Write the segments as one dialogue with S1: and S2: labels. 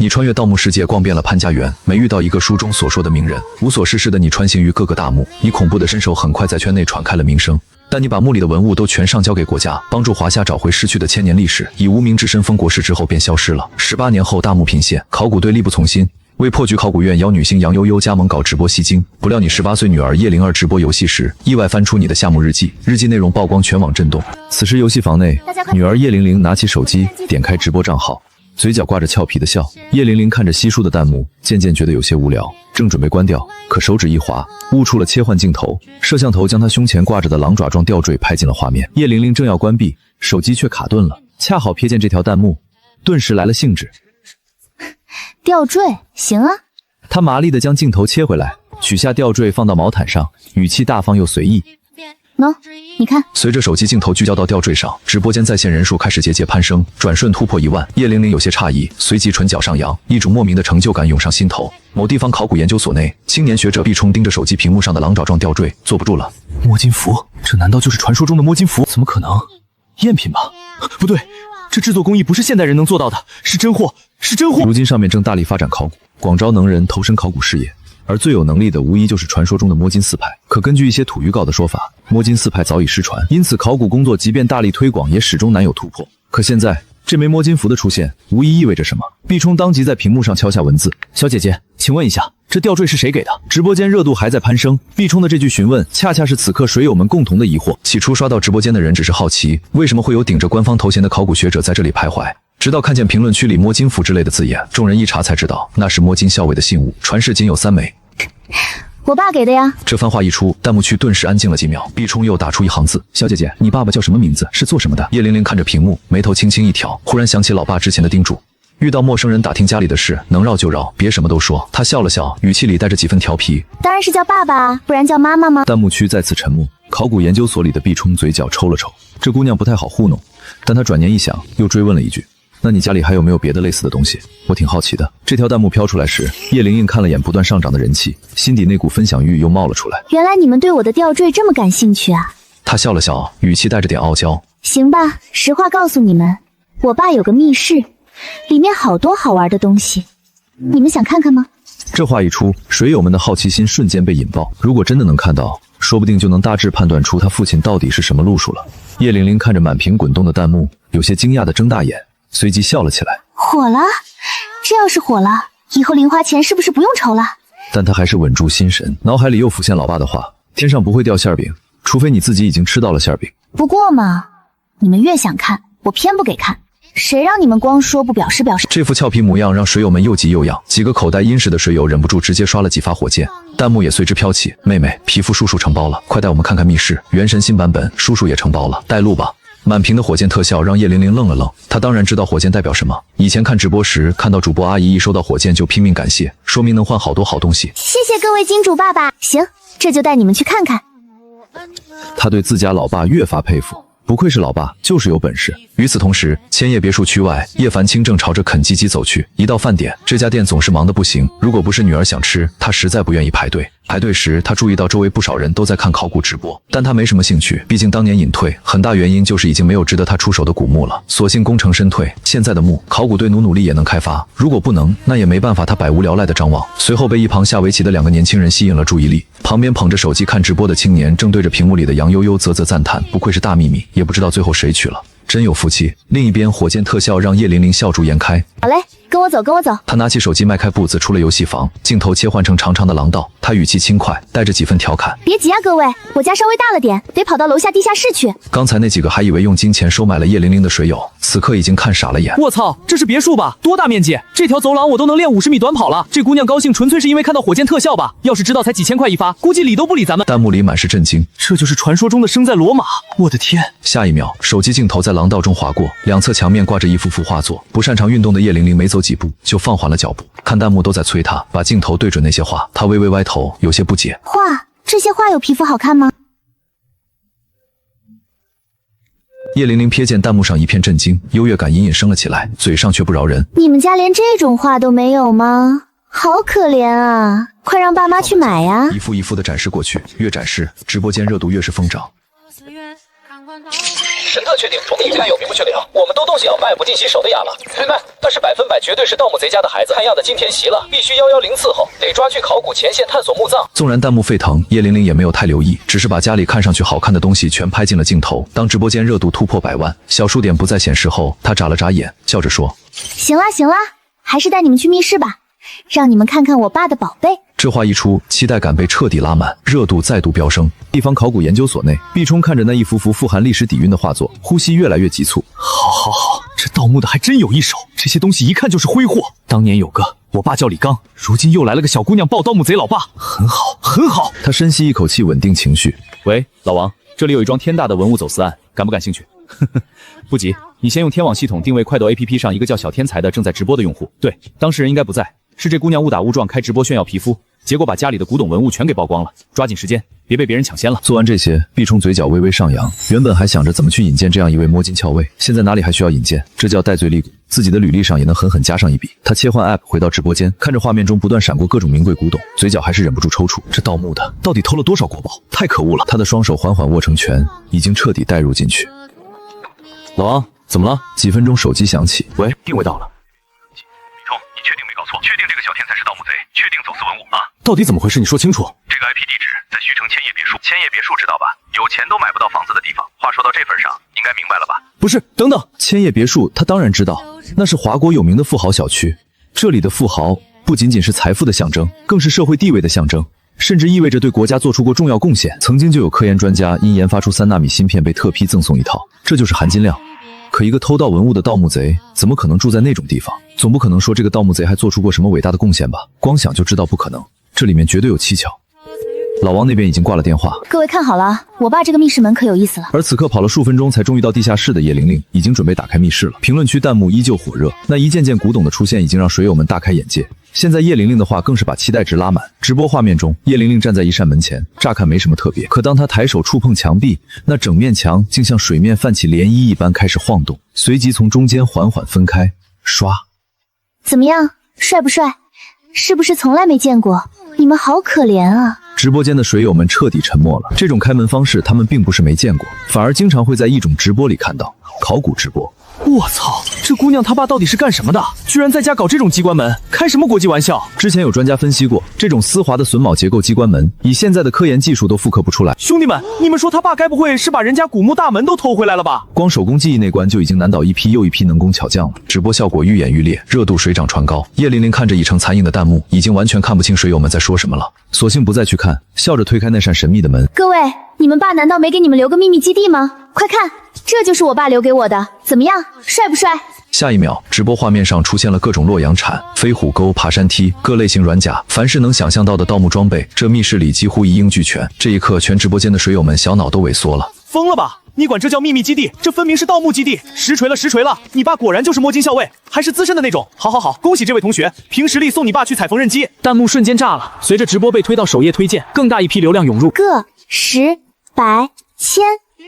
S1: 你穿越盜墓世界，逛遍了潘家園，沒遇到一個書中所說的名人，無所事事的你穿行於各個大墓，你恐怖的身手很快在圈內傳開了名聲。但你把墓裡的文物都全上交給國家，幫助華夏找回失去的千年歷史，以無名之身封國事之後便消失了。18年後，大墓頻現，考古隊力不從心，為破局，考古院邀女星楊悠悠加盟搞直播吸金。不料你18歲女兒葉靈兒直播遊戲時，意外翻出你的夏目日記，日記內容曝光，全網震動。此時遊戲房內，女兒葉玲玲拿起手機，點開直播賬號，嘴角掛着俏皮的笑。葉玲玲看着稀疏的彈幕，漸漸覺得有些無聊，正準備關掉，可手指一滑，悟出了切換鏡頭，攝像頭將她胸前掛着的狼爪狀吊墜拍進了畫面。葉玲玲正要關閉，手機卻卡頓了，恰好瞥見這條彈幕，頓時來了興致。
S2: 吊墜行啊！
S1: 他麻利地將鏡頭切回來，取下吊墜放到毛毯上，語氣大方又隨意。
S2: 喏，你看。
S1: 隨着手機鏡頭聚焦到吊墜上，直播間在線人數開始節節攀升，轉瞬突破1萬。葉玲玲有些詫異，隨即唇角上揚，一種莫名的成就感湧上心頭。某地方考古研究所內，青年學者畢衝盯着手機屏幕上的狼爪狀吊墜，坐不住了。
S3: 摸金符，這難道就是傳說中的摸金符？怎麼可能？贗品吧？不對，這制作工藝不是現代人能做到的，是真貨，是真貨。
S1: 如今上面正大力發展考古，廣招能人投身考古事業，而最有能力的無疑就是傳說中的摸金四派。可根據一些土預告的說法，摸金四派早已失傳，因此考古工作即便大力推廣，也始終難有突破。可現在這枚摸金符的出現，無疑意味着什麼？畢衝當即在屏幕上敲下文字：小姐姐，請問一下，這吊墜是誰給的？直播間熱度還在攀升，畢衝的這句詢問，恰恰是此刻水友們共同的疑惑。起初刷到直播間的人只是好奇，為什麼會有頂着官方頭銜的考古學者在這裡徘徊？直到看見評論區裡摸金符之類的字眼，眾人一查才知道，那是摸金校尉的信物，傳世僅有3枚。
S2: 我爸給的呀。
S1: 這番話一出，彈幕區頓時安靜了幾秒。畢衝又打出一行字：小姐姐，你爸爸叫什麼名字？是做什麼的？葉玲玲看着屏幕，眉頭輕輕一挑，忽然想起老爸之前的叮囑，遇到陌生人打聽家裡的事，能繞就繞，別什麼都說。她笑了笑，語氣裡帶着幾分調皮。
S2: 當然是叫爸爸，不然叫媽媽嗎？
S1: 彈幕區再次沉默。考古研究所裡的畢衝嘴角抽了抽，這姑娘不太好糊弄，但他轉念一想，又追問了一句：那你家裡還有沒有別的類似的東西？我挺好奇的。這條彈幕飄出來時，葉玲玲看了眼不斷上漲的人氣，心底那股分享欲又冒了出來。
S2: 原來你們對我的吊墜這麼感興趣啊！
S1: 她笑了笑，語氣帶着點傲嬌。
S2: 行吧，實話告訴你們，我爸有個密室，裡面好多好玩的東西，你們想看看嗎？
S1: 這話一出，水友們的好奇心瞬間被引爆。如果真的能看到，說不定就能大致判斷出他父親到底是什麼路數了。葉玲玲看着滿屏滾動的彈幕，有些驚訝地睜大眼，隨即笑了起來。
S2: 火了？這要是火了，以後零花錢是不是不用愁了？
S1: 但他還是穩住心神，腦海裡又浮現老爸的話：天上不會掉餡餅，除非你自己已經吃到了餡餅。
S2: 不過嘛，你們越想看，我偏不給看。誰讓你們光說不表示表示？
S1: 這副俏皮模樣讓水友們又急又癢，幾個口袋殷實的水友忍不住直接刷了幾發火箭，彈幕也隨之飄起。妹妹，皮肤叔叔承包了，快帶我們看看密室，原神新版本叔叔也承包了，带路吧。滿屏的火箭特效讓葉玲玲愣了愣，她當然知道火箭代表什麼，以前看直播時看到主播阿姨一收到火箭就拼命感謝，說明能換好多好東西。
S2: 謝謝各位金主爸爸，行，這就帶你們去看看。
S1: 她對自家老爸越发佩服，不愧是老爸，就是有本事。與此同時，千葉別墅區外，葉凡清正朝着肯基基走去。一到飯點，這家店總是忙得不行，如果不是女兒想吃，他實在不願意排隊。排隊時，他注意到周圍不少人都在看考古直播，但他沒什麼興趣，畢竟當年隱退，很大原因就是已經沒有值得他出手的古墓了，索性功成身退。現在的墓，考古队努力也能開發，如果不能，那也沒辦法，他百無聊賴的張望。隨後被一旁下圍棋的2個年輕人吸引了注意力，旁邊捧着手機看直播的青年正對着屏幕裡的楊悠悠嘖嘖讚嘆，不愧是大秘密，也不知道最後誰去了，真有福氣。另一邊，火箭特效讓葉玲玲笑逐顏開。
S2: 好嘞，跟我走，跟我走。
S1: 他拿起手機，邁開步子出了遊戲房，鏡頭切換成長長的廊道，他語氣輕快，帶着幾分調侃：
S2: 別急啊，各位，我家稍微大了點，得跑到樓下地下室去。
S1: 剛才那幾個還以為用金錢收買了葉玲玲的水友，此刻已經看傻了眼。
S3: 我操，這是別墅吧？多大面積？這條走廊我都能練50米短跑了。這姑娘高興純粹是因為看到火箭特效吧？要是知道才幾千塊一發，估計理都不理咱們。
S1: 彈幕裡滿是震驚，
S3: 這就是傳說中的生在羅馬，我的天！
S1: 下一秒，手機鏡頭在廊道中劃過，兩側牆面掛着一幅幅畫作。不擅長運動的葉玲玲沒走幾步就放緩了腳步，看彈幕都在催她把鏡頭對準那些畫，她微微歪頭，有些不解。
S2: 畫？這些畫有皮膚好看嗎？
S1: 葉玲玲瞥見彈幕上一片震驚，優越感隱隱升了起來，嘴上卻不饒人。
S2: 你們家連這種畫都沒有嗎？好可憐啊！快讓爸媽去買呀！
S1: 一幅一幅的展示過去，越展示，直播間熱度越是瘋漲。神特確定，我們一看有名不去了，我們都動心，邁不進洗手的啞了。对麦，那是100%絕對是盜墓賊家的孩子，看樣的今天襲了，必須110伺候，得抓去考古前線探索墓葬。纵然弹幕沸腾，叶玲玲也没有太留意，只是把家裡看上去好看的东西全拍进了鏡頭。当直播間熱度突破100萬，小數點不再顯示後，她眨了眨眼，笑着說：“
S2: 行啦行啦，還是帶你們去密室吧，讓你們看看我爸的寶貝。”
S1: 這話一出，期待感被徹底拉滿，熱度再度飆升。地方考古研究所內，畢衝看着那一幅幅富含歷史底蘊的畫作，呼吸越來越急促。
S3: 好，這盜墓的還真有一手，這些東西一看就是揮霍。當年有個我爸叫李剛，如今又來了個小姑娘抱盜墓賊老爸，很好很好。
S1: 他深吸一口氣，穩定情緒。
S3: 喂，老王，這裡有一樁天大的文物走私案，感不感興趣？不急，你先用天網系統定位快斗 APP 上一個叫小天才的正在直播的用戶。對，當事人應該不在，是這姑娘誤打誤撞開直播炫耀皮膚，結果把家裡的古董文物全給曝光了。抓緊時間，別被別人搶先了。
S1: 做完這些，畢衝嘴角微微上揚，原本還想着怎麼去引薦這樣一位摸金校尉，現在哪裡還需要引薦，這叫戴罪立骨，自己的履歷上也能狠狠加上一筆。他切換 App 回到直播間，看着畫面中不斷閃過各種名貴古董，嘴角還是忍不住抽搐。這盜墓的到底偷了多少國寶？太可惡了！他的雙手緩緩握成拳，已經徹底帶入進去。
S3: 老王，怎麼了？
S1: 幾分鐘手機響起，
S3: 喂，定位到了。
S4: 李冲，你确定沒搞錯？確定這個小天才是盜墓賊？確定走私文物啊？
S3: 到底怎麼回事？你說清楚。
S4: 這個 IP 地址在徐城千葉別墅，千葉別墅知道吧？有錢都買不到房子的地方。話說到這份上，應該明白了吧？
S3: 不是，等等，
S1: 千葉別墅他當然知道，那是華國有名的富豪小區。這裡的富豪不僅僅是財富的象徵，更是社會地位的象徵，甚至意味着對國家做出過重要貢獻。曾經就有科研專家因研發出3納米芯片被特批贈送一套，這就是含金量。可一個偷盜文物的盜墓賊怎麼可能住在那種地方？總不可能說這個盜墓賊還做出過什麼偉大的貢獻吧？光想就知道不可能，這裡面絕對有蹊蹺。老王那邊已經掛了電話，
S2: 各位看好了，我爸這個密室門可有意思了。
S1: 而此刻跑了數分鐘才終於到地下室的葉玲玲，已經準備打開密室了。評論區彈幕依舊火熱，那一件件古董的出現已經讓水友們大開眼界。現在葉玲玲的話更是把期待值拉滿。直播畫面中，葉玲玲站在一扇門前，乍看沒什麼特別，可當她抬手觸碰牆壁，那整面牆竟像水面泛起漣漪一般開始晃動，隨即從中間緩緩分開。唰，
S2: 怎麼樣，帥不帥？是不是從來沒見過？你們好可憐啊！
S1: 直播間的水友們徹底沉默了。這種開門方式，他們並不是沒見過，反而經常會在一種直播裡看到考古直播。
S3: 我操，這姑娘她爸到底是幹什麼的？居然在家搞這種機關門，開什麼國際玩笑？
S1: 之前有專家分析過，這種絲滑的榫卯結構機關門，以現在的科研技術都複刻不出来。
S3: 兄弟們，你們說他爸該不會是把人家古墓大門都偷回來了吧？
S1: 光手工技藝那關就已經難倒一批又一批能工巧匠了。直播效果愈演愈烈，熱度水漲船高。葉玲玲看着已成殘影的彈幕，已經完全看不清水友們在說什麼了，索性不再去看，笑着推開那扇神秘的門。
S2: 各位，你們爸難道沒給你們留個秘密基地嗎？快看，這就是我爸留給我的，怎麼樣，帥不帥？
S1: 下一秒，直播畫面上出現了各種洛陽鏟、飛虎鈎、爬山梯、各類型軟甲，凡是能想象到的盜墓裝備，這密室裡幾乎一應俱全。這一刻，全直播間的水友們小腦都萎縮了。
S3: 瘋了吧？你管這叫秘密基地？這分明是盜墓基地！實錘了，實錘了！你爸果然就是摸金校尉，還是資深的那种。好好好，恭喜這位同學，凭實力送你爸去踩縫纫機。彈幕瞬間炸了，隨着直播被推到首頁推薦，更大一批流量湧入。
S2: 個、十、百、千、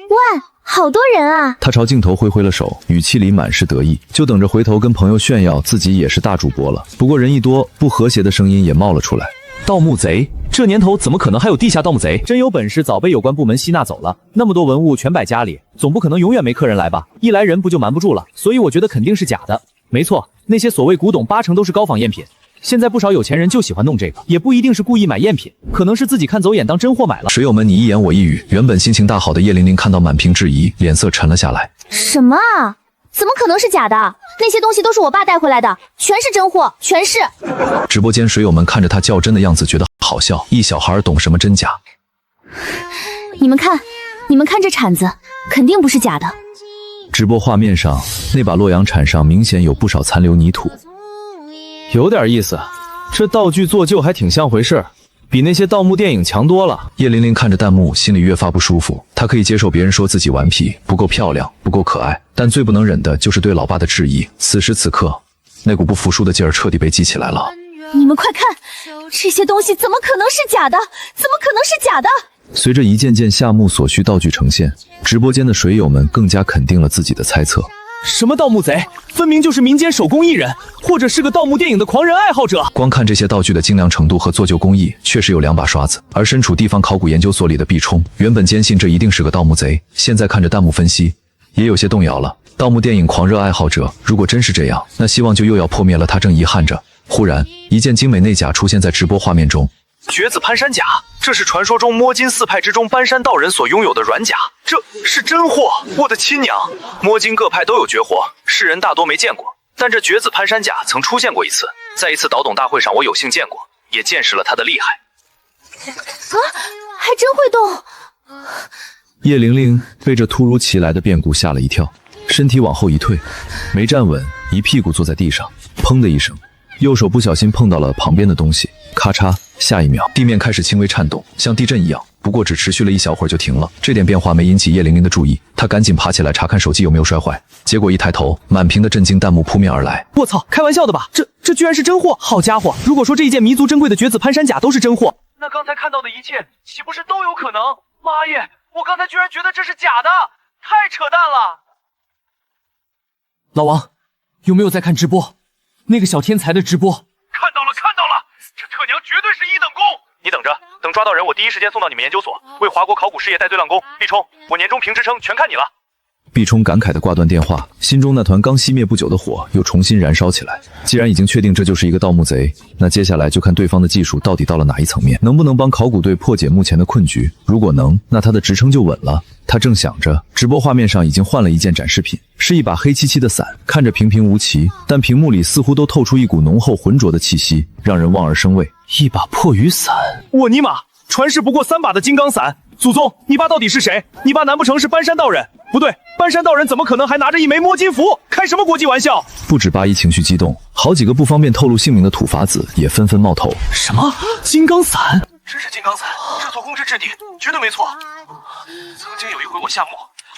S2: 萬。好多人啊！
S1: 他朝鏡頭揮了手，語氣裡滿是得意，就等着回頭跟朋友炫耀自己也是大主播了。不過人一多，不和諧的聲音也冒了出來。
S3: 盜墓賊？這年頭怎麼可能還有地下盜墓賊？真有本事早被有關部門吸納走了。那麼多文物全擺家裡，總不可能永遠沒客人來吧？一來人不就瞞不住了？所以我覺得肯定是假的。沒錯，那些所謂古董80%都是高仿贗品。現在不少有錢人就喜歡弄這個，也不一定是故意買贗品，可能是自己看走眼當真貨買了。
S1: 水友们你一言我一語，原本心情大好的葉玲玲看到滿屏質疑，臉色沉了下來。
S2: 什麼啊？怎麼可能是假的？那些東西都是我爸帶回來的，全是真貨，全是。
S1: 直播間水友們看着他较真的樣子覺得好笑，一小孩懂什麼真假。
S2: 你们看這鏟子，肯定不是假的。
S1: 直播畫面上那把洛陽鏟上明顯有不少殘留泥土。
S3: 有點意思，這道具做舊還挺像回事，比那些盜墓電影強多了。
S1: 葉玲玲看着彈幕，心裡越發不舒服。她可以接受別人說自己頑皮、不夠漂亮、不夠可愛，但最不能忍的就是對老爸的質疑。此時此刻，那股不服輸的勁兒徹底被激起來了。
S2: 你們快看，這些東西怎麼可能是假的？怎麼可能是假的？
S1: 隨着一件件夏目所需道具呈現，直播間的水友們更加肯定了自己的猜測。
S3: 什麼盜墓賊？分明就是民間手工藝人，或者是個盜墓電影的狂人愛好者。
S1: 光看這些道具的精良程度和做舊工藝，確實有2把刷子。而身處地方考古研究所裡的畢衝，原本堅信這一定是個盜墓賊，現在看着彈幕分析，也有些動搖了。盜墓電影狂熱愛好者，如果真是這樣，那希望就又要破滅了。他正遺憾着，忽然一件精美內甲出現在直播畫面中。
S3: 绝子攀山甲，這是傳說中摸金四派之中搬山道人所擁有的軟甲，這是真貨！我的親娘！摸金各派都有絕活，世人大多沒見過，但這絕子攀山甲曾出現過一次，在一次倒董大會上，我有幸見過，也見識了他的厲害。
S2: 啊，還真會動！
S1: 葉玲玲被這突如其來的變故嚇了一跳，身體往後一退，沒站穩，一屁股坐在地上，砰的一聲，右手不小心碰到了旁邊的東西，咔嚓，下一秒地面開始輕微顫動，像地震一樣，不過只持續了一小會兒就停了。這點變化沒引起葉玲玲的注意，她趕緊爬起來查看手機有沒有摔壞，結果一抬頭，滿屏的震驚彈幕撲面而來。
S3: 我操，開玩笑的吧？這居然是真貨！好家伙，如果說這一件彌足珍貴的绝子攀山甲都是真貨，那剛才看到的一切豈不是都有可能？媽耶，我刚才居然觉得這是假的，太扯淡了！老王，有沒有在看直播？那個小天才的直播？看到了，这特娘絕對是一等功！你等着，等抓到人，我第一時間送到你們研究所，為華國考古事業戴罪亮功。畢衝，我年終評職稱全看你了。
S1: 畢衝感慨地掛斷電話，心中那團剛熄滅不久的火又重新燃燒起來。既然已經確定這就是一個盜墓賊，那接下來就看對方的技術到底到了哪一層面，能不能幫考古隊破解目前的困局。如果能，那他的職稱就穩了。他正想着，直播畫面上已經換了一件展示品，是一把黑漆漆的傘，看着平平無奇，但屏幕裡似乎都透出一股濃厚渾濁的氣息，讓人望而生畏。
S3: 一把破雨傘，我尼瑪，傳世不過3把的金剛傘。祖宗，你爸到底是誰？你爸难不成是搬山道人？不对，搬山道人怎么可能还拿着一枚摸金符？開什麼國際玩笑？
S1: 不止八一情緒激動，好幾個不方便透露姓名的土法子也紛紛冒頭。
S3: 什麼？金剛傘？真是金剛傘，這座公之至敵，絕對沒錯。曾經有一回我下墓，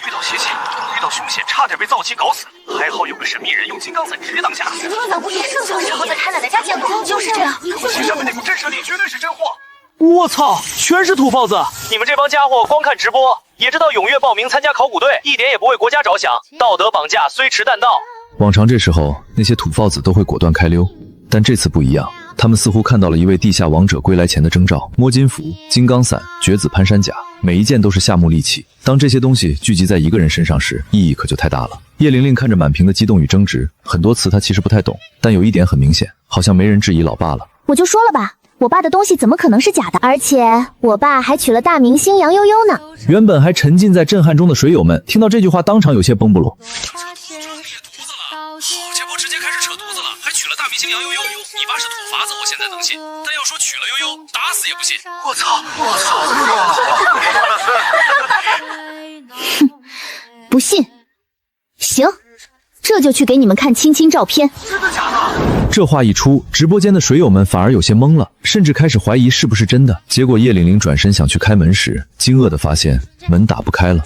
S3: 遇到邪氣，遇到凶險，差點被燥氣搞死，還好有個神秘人用金剛傘直接擋下。
S2: 老不也是小時候在他奶奶家見過，就是這樣。
S3: 其上面那股震懾力絕對是真貨。我操，全是土包子！你們這幫家伙光看直播，也知道踴躍報名參加考古隊，一點也不為國家着想，道德綁架雖遲但到。
S1: 往常這時候，那些土包子都會果斷開溜，但這次不一樣，他們似乎看到了一位地下王者歸來前的徵兆。摸金符、金剛傘、絕子攀山甲，每一件都是夏目利器。當這些東西聚集在一個人身上時，意義可就太大了。葉玲玲看着滿屏的激動與爭執，很多詞她其實不太懂，但有一點很明顯，好像沒人質疑老爸了。
S2: 我就說了吧，我爸的東西怎麼可能是假的？而且我爸還娶了大明星杨悠悠呢。
S1: 原本還沉浸在震撼中的水友們听到這句話，當場有些崩不落。
S3: 好家伙，直接開始扯犢子了，還娶了大明星楊悠悠。你爸是土法子，我現在能信，但要說娶了悠悠，打死也不信。我操！
S2: 哼，不信？行，這就去給你們看親親照片。
S3: 真的假的？
S1: 這話一出，直播間的水友們反而有些懵了，甚至開始懷疑是不是真的。結果葉玲玲轉身想去開門時，驚愕地發現門打不開了。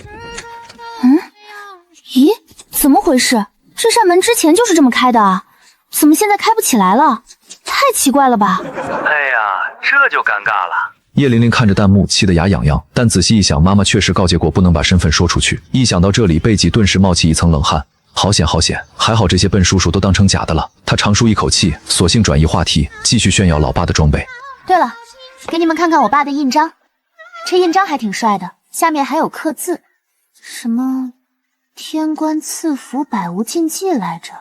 S2: 咦，怎麼回事？這扇門之前就是這麼開的啊，怎麼現在開不起來了？太奇怪了吧！
S3: 哎呀，這就尷尬了。
S1: 葉玲玲看着彈幕，氣得牙癢癢，但仔細一想，媽媽確實告誡過不能把身份說出去。一想到這裡，背脊頓時冒起一層冷汗。好險好險，還好這些笨叔叔都當成假的了。他長舒一口氣，索性轉移話題，繼續炫耀老爸的裝備。
S2: 對了，給你們看看我爸的印章，這印章還挺帥的，下面還有刻字，什麼天官賜福百無禁忌來着。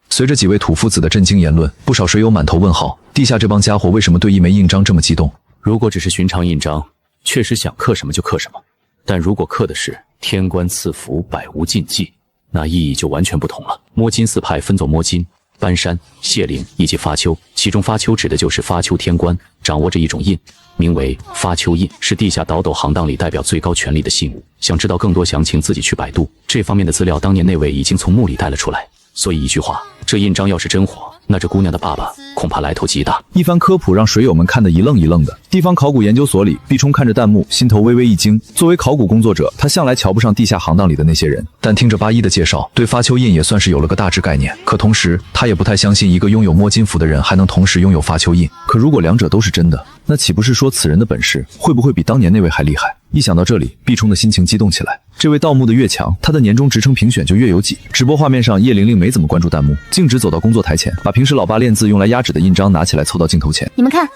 S1: 隨着幾位土夫子的震驚言論，不少水友滿頭問號，地下這幫家伙為什麼對一枚印章這麼激動？
S5: 如果只是尋常印章，確實想刻什麼就刻什麼，但如果刻的是天官賜福百無禁忌，那意義就完全不同了。摸金四派分作摸金、搬山、謝靈以及發丘，其中發丘指的就是发丘天官掌握着一種印，名為发丘印，是地下倒斗行当裡代表最高權力的信物。想知道更多詳情，自己去百度，這方面的資料當年那位已經從墓裡帶了出來。所以一句話，這印章要是真貨，那這姑娘的爸爸恐怕來頭極大。
S1: 一番科普讓水友們看得一愣一愣的。地方考古研究所裡，畢衝看着彈幕，心頭微微一驚。作為考古工作者，他向來瞧不上地下行當裡的那些人，但聽着八一的介紹，對发丘印也算是有了個大致概念。可同時，他也不太相信一個擁有摸金符的人還能同時擁有发丘印。可如果兩者都是真的，那豈不是說此人的本事會不會比當年那位還厲害？一想到這裡，畢衝的心情激動起來。這位盜墓的越強，他的年終職稱評選就越有幾。直播畫面上，葉玲玲沒怎麼關注彈幕，徑直走到工作台前，把平時老爸練字用來壓紙的印章拿起來，湊到鏡頭前。
S2: 你們看，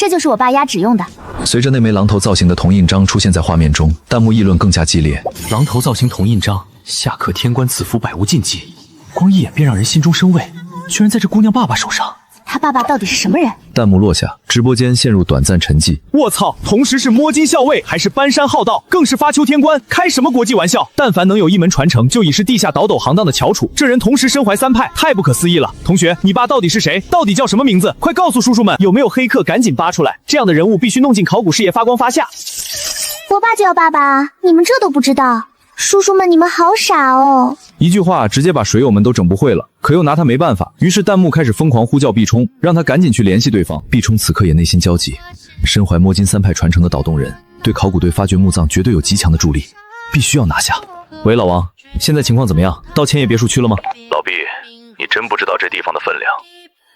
S2: 這就是我爸压紙用的。
S1: 隨着那枚狼头造型的铜印章出现在画面中，彈幕議論更加激烈。
S5: 狼頭造型銅印章，下刻天官賜福，百無禁忌，光一眼便讓人心中生畏，居然在這姑娘爸爸手上。
S2: 他爸爸到底是什么人？
S1: 彈幕落下，直播間陷入短暫沉寂。
S3: 我操，同時是摸金校尉，還是搬山浩道，更是發丘天官，開什麼國際玩笑？但凡能有一門傳承，就已是地下倒斗行當的翹楚。這人同時身懷3派，太不可思議了。同學，你爸到底是誰？到底叫什麼名字？快告訴叔叔們，有沒有黑客？趕緊扒出來！這樣的人物必須弄進考古事業發光發下。
S2: 我爸叫爸爸，你們這都不知道？叔叔们，你们好傻哦！
S3: 一句話直接把水友們都整不會了，可又拿他沒辦法，於是彈幕開始瘋狂呼叫畢衝，讓他趕緊去聯繫對方。畢衝此刻也內心焦急，身懷摸金3派傳承的導動人，對考古隊發掘墓葬絕對有極強的助力，必須要拿下。喂，老王，現在情況怎麼樣？到千葉別墅區了嗎？
S4: 老畢，你真不知道這地方的分量。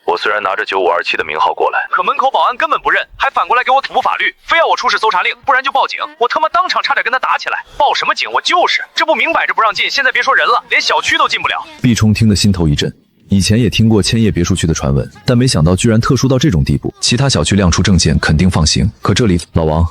S4: 我雖然拿着9527的名號過來，可門口保安根本不認，還反過來給我土木法律，非要我出示搜查令，不然就報警。我他媽當場差點跟他打起來。報什麼警？我就是，這不明擺着不讓進，現在別說人了，連小區都進不了。
S1: 畢衝聽得心頭一震，以前也聽過千葉別墅區的傳聞，但沒想到居然特殊到這種地步。其他小區亮出證件肯定放行，可這裡，老王，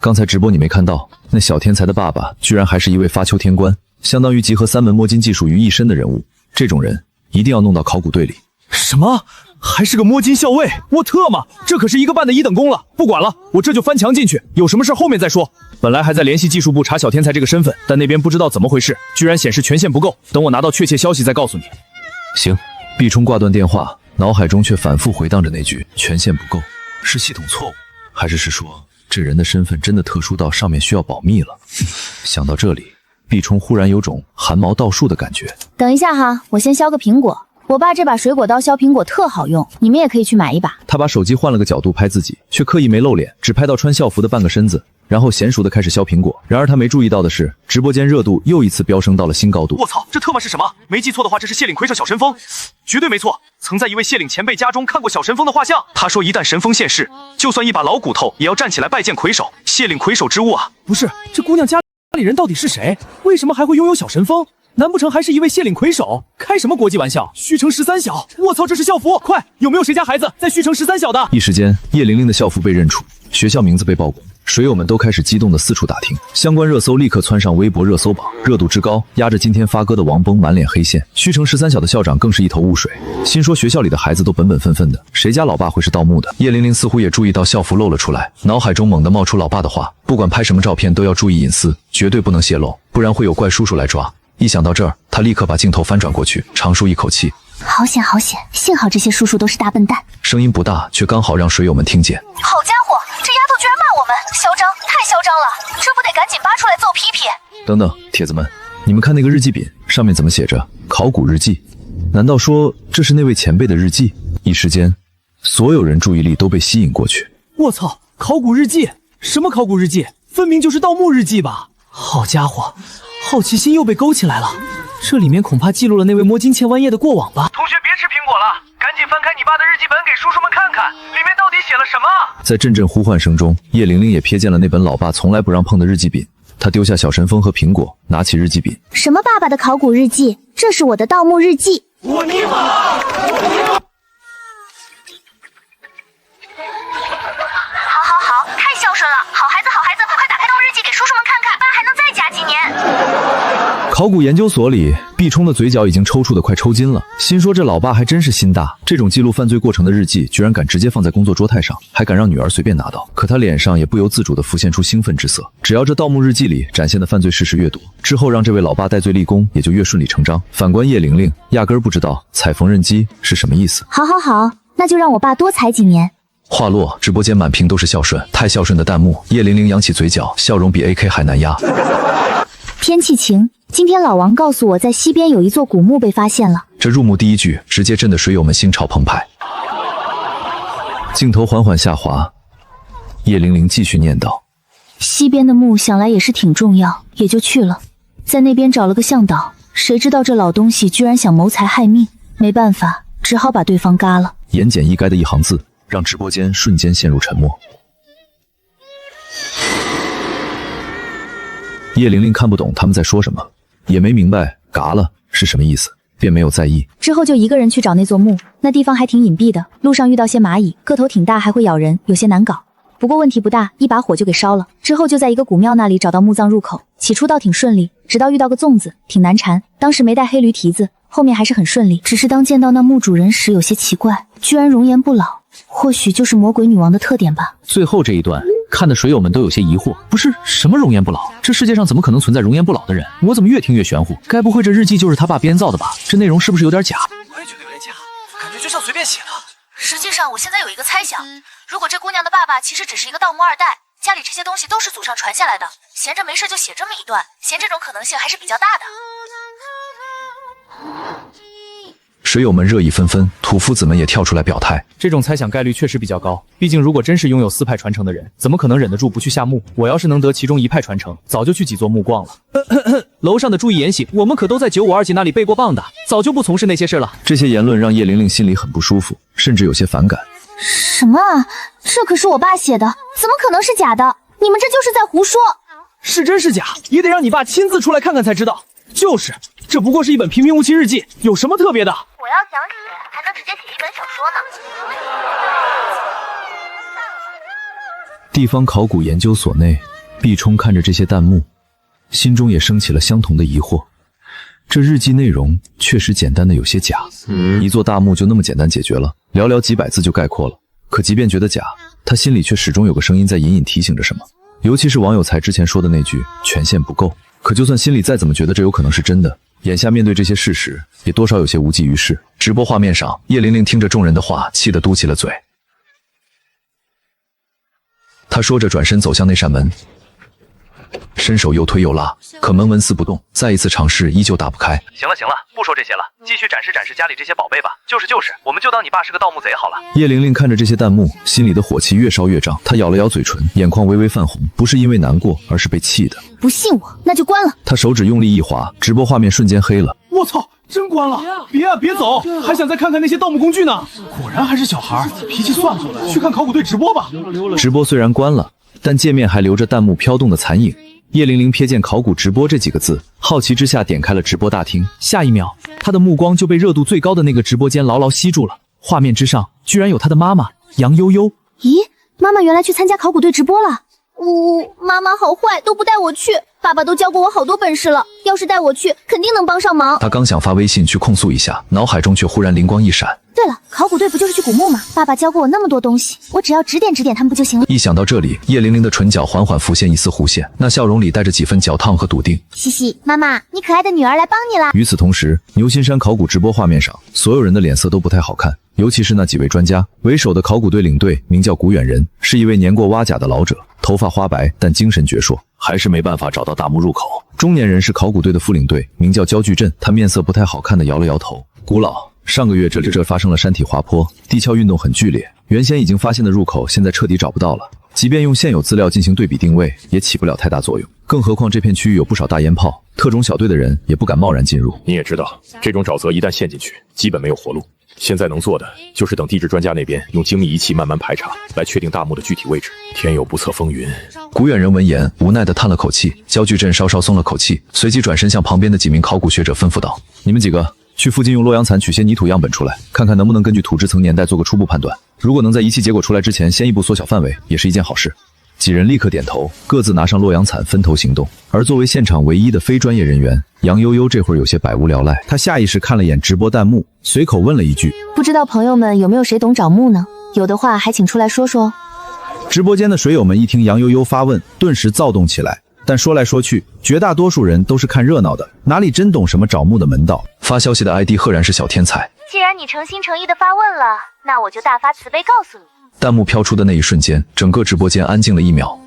S1: 剛才直播你沒看到，那小天才的爸爸居然還是一位發丘天官，相當於集合3門摸金技術於一身的人物。這種人一定要弄到考古隊裡。
S3: 什麼？還是個摸金校尉？我特麼，這可是一個半的1等功了！不管了，我這就翻牆進去，有什麼事後面再說。本來還在聯繫技術部查小天才這個身份，但那邊不知道怎麼回事，居然顯示權限不夠。等我拿到確切消息再告訴你。
S1: 行。畢衝掛斷電話，腦海中卻反覆回盪着那句權限不夠，是系統錯誤，還是說這人的身份真的特殊到上面需要保密了？想到這裡，畢衝忽然有種汗毛倒豎的感覺。
S2: 等一下哈，我先削個蘋果。我爸這把水果刀削蘋果特好用，你們也可以去買一把。
S3: 他把手機換了個角度拍自己，卻刻意沒露臉，只拍到穿校服的半個身子，然後嫻熟地開始削蘋果。然而他沒注意到的是，直播間熱度又一次飆升到了新高度。我操，這特麼是什麼？沒記錯的話，這是謝嶺魁首小神風，絕對沒錯。曾在一位謝嶺前輩家中看過小神風的畫像，他說一旦神風現世，就算一把老骨頭也要站起來拜見魁首。謝嶺魁首之物啊！不是，這姑娘家裡人到底是誰？為什麼還會擁有小神風？難不成還是一位謝嶺魁首？開什麼國際玩笑？虛城13小，我操，這是校服！快，有沒有誰家孩子在虛城13小的？
S1: 一時間，葉玲玲的校服被認出，學校名字被曝光，水友們都開始激動地四處打聽，相關熱搜立刻竄上微博熱搜榜，熱度之高，壓着今天發歌的王崩滿臉黑線，虛城13小的校長更是一頭霧水，心說學校裡的孩子都本本分分的，誰家老爸會是盜墓的？葉玲玲似乎也注意到校服露了出來，腦海中猛地冒出老爸的話，不管拍什麼照片都要注意隱私，絕對不能洩露，不然會有怪叔叔來抓。一想到這兒，他立刻把鏡頭翻轉過去，長舒一口氣。
S2: 好險好險，幸好這些叔叔都是大笨蛋。
S1: 聲音不大，卻剛好讓水友們聽見。
S2: 好家伙，這丫頭居然罵我們，囂張，太囂張了！這不得趕緊扒出來揍批批？
S1: 等等，鐵子們，你們看那個日記本上面怎麼寫着“考古日記”？難道說這是那位前輩的日記？一時間，所有人注意力都被吸引過去。
S3: 我操，考古日記？什麼考古日記？分明就是盜墓日記吧？好家伙！好奇心又被勾起來了，這裡面恐怕記錄了那位摸金千萬頁的過往吧。
S4: 同學別吃蘋果了，趕緊翻開你爸的日記本給叔叔們看看，裡面到底寫了什麼。
S1: 在陣陣呼喚聲中，葉玲玲也瞥見了那本老爸從來不讓碰的日記本，她丟下小神風和蘋果，拿起日記本。
S2: 什麼爸爸的考古日記？這是我的盜墓日記。
S4: 我尼瑪！
S2: 好，太孝順了，好孩子，快打开盗墓日记给叔叔們看看，爸還能再加幾年。
S1: 考古研究所裡，畢衝的嘴角已經抽搐得快抽筋了，心說這老爸還真是心大，這種記錄犯罪過程的日記居然敢直接放在工作桌台上，還敢讓女兒隨便拿到。可他臉上也不由自主地浮現出興奮之色，只要這盜墓日記裡展現的犯罪事實越多，之後讓這位老爸戴罪立功也就越順理成章。反觀葉玲玲，壓根兒不知道踩縫紉機是什麼意思。
S2: 好，那就讓我爸多踩幾年。
S1: 話落，直播間滿屏都是孝順，太孝順的彈幕。葉玲玲揚起嘴角，笑容比 AK 還難壓。
S2: 天氣晴，今天老王告訴我在西邊有一座古墓被發現了。
S1: 這入墓第一句直接震得水友們心潮澎湃。鏡頭緩緩下滑，葉玲玲繼續念道：
S2: 西邊的墓想來也是挺重要，也就去了，在那邊找了個向導，誰知道這老東西居然想謀財害命，沒辦法，只好把對方嘎了。
S1: 言簡意賅的一行字，讓直播間瞬間陷入沉默。葉玲玲看不懂他們在說什麼，也沒明白嘎了是什麼意思。便沒有在意。
S6: 之後就一個人去找那座墓，那地方還挺隱蔽的，路上遇到些螞蟻，個頭挺大，還會咬人，有些難搞。不過問題不大，一把火就給燒了。之後就在一個古廟那裡找到墓葬入口，起初倒挺順利，直到遇到個粽子，挺難纏。當時沒帶黑驢蹄子，後面還是很順利。只是當見到那墓主人時，有些奇怪，居然容顏不老，或許就是魔鬼女王的特點吧。
S3: 最後這一段看的水友們都有些疑惑，不是什麼容颜不老，这世界上怎么可能存在容颜不老的人？我怎麼越聽越玄乎？該不會這日記就是他爸編造的吧？這內容是不是有點假？
S7: 我也覺得有點假，感覺就像隨便寫的。
S2: 實際上，我現在有一個猜想，如果這姑娘的爸爸其實只是一個盜墓二代，家裡這些東西都是祖上傳下來的，閒着沒事就寫這麼一段，嫌這種可能性還是比較大的。
S1: 水友們熱議紛紛，土夫子們也跳出來表態。
S3: 這種猜想概率確實比較高，畢竟如果真是擁有4派傳承的人，怎麼可能忍得住不去下墓？我要是能得其中1派傳承，早就去幾座墓逛了。樓上的注意言行，我們可都在952級那裡背過棒的，早就不從事那些事了。
S1: 這些言論讓葉玲玲心裡很不舒服，甚至有些反感。
S2: 什麼啊？這可是我爸寫的，怎麼可能是假的？你们這就是在胡说！
S3: 是真是假，也得讓你爸親自出來看看才知道。就是，這不過是一本平平無奇日記，有什麼特別的？
S2: 我要想寫，還能直接寫一本小說呢。
S1: 地方考古研究所內，畢衝看着這些彈幕，心中也升起了相同的疑惑。這日記內容確實簡單的有些假，一座大墓就那麼簡單解決了，寥寥幾百字就概括了。可即便覺得假，他心裡卻始終有個聲音在隱隱提醒着什麼。尤其是王有才之前說的那句權限不夠。可就算心裡再怎麼覺得這有可能是真的，眼下面對這些事實，也多少有些無濟於事。直播畫面上，葉玲玲聽着眾人的話，氣得嘟起了嘴。她說着轉身走向那扇門，伸手又推又拉，可門紋絲不動，再一次嘗試依舊打不開。
S4: 行了，不說這些了，繼續展示展示家裡這些寶貝吧。就是，我們就當你爸是個盜墓賊好了。
S1: 葉玲玲看着這些彈幕，心裡的火氣越燒越脹，她咬了咬嘴唇，眼眶微微泛紅，不是因為難過，而是被氣的。
S2: 不信我，那就關了。
S1: 她手指用力一劃，直播畫面瞬間黑了。
S3: 我操，真關了！別走，還想再看看那些盜墓工具呢。果然還是小孩，脾氣算了，去看考古隊直播吧。
S1: 直播雖然關了，但界面還留着彈幕飄動的殘影。葉玲玲瞥見考古直播這幾個字，好奇之下點開了直播大廳。
S3: 下一秒，她的目光就被熱度最高的那個直播間牢牢吸住了。畫面之上居然有她的媽媽楊悠悠。
S2: 咦，媽媽原來去參加考古隊直播了。媽媽好壞，都不帶我去。爸爸都教過我好多本事了，要是帶我去，肯定能幫上忙。
S1: 她剛想發微信去控訴一下，腦海中卻忽然靈光一閃。
S2: 對了，考古隊不就是去古墓嗎？爸爸教過我那麼多東西，我只要指點指點他們不就行了？一想到這裡，葉玲玲的唇角緩緩浮現一絲弧線，那笑容裡帶着幾分腳燙和篤定。西西，媽媽，你可愛的女兒來幫你啦！
S1: 與此同時，牛心山考古直播畫面上，所有人的臉色都不太好看，尤其是那幾位專家。為首的考古隊領隊名叫古遠人，是一位年過挖甲的老者，頭髮花白，但精神矍鑠，還是沒辦法找到大墓入口。中年人是考古隊的副領隊，名叫焦巨鎮，他面色不太好看的搖了搖頭。古老，上個月這裡發生了山體滑坡，地殼運動很劇烈，原先已經發現的入口現在徹底找不到了。即便用現有資料進行對比定位，也起不了太大作用。更何況這片區域有不少大煙炮，特種小隊的人也不敢貿然進入。
S8: 你也知道，這種沼澤一旦陷進去，基本沒有活路。現在能做的就是等地質專家那邊用精密儀器慢慢排查，來確定大墓的具體位置。天有不測風雲。
S1: 古遠人聞言無奈地嘆了口氣，焦巨鎮稍稍鬆了口氣，隨即轉身向旁邊的幾名考古學者吩咐道：“你們幾個去附近用洛陽鏟取些泥土樣本出來，看看能不能根據土質層年代做個初步判斷。如果能在儀器結果出來之前先一步縮小範圍，也是一件好事。”幾人立刻點頭，各自拿上洛陽鏟分頭行動。而作為現場唯一的非專業人員，楊悠悠這會兒有些百無聊賴，她下意識看了眼直播彈幕，隨口問了一句：“
S6: 不知道朋友們有沒有誰懂找墓呢？有的話還請出來說說。”
S1: 直播間的水友們一聽楊悠悠發問，頓時躁動起來。但說來說去，絕大多數人都是看熱鬧的，哪裡真懂什麼找墓的門道。發消息的 ID 赫然是小天才。
S2: 既然你誠心誠意的發問了，那我就大發慈悲告訴你。
S1: 彈幕飄出的那一瞬間，整個直播間安靜了1秒。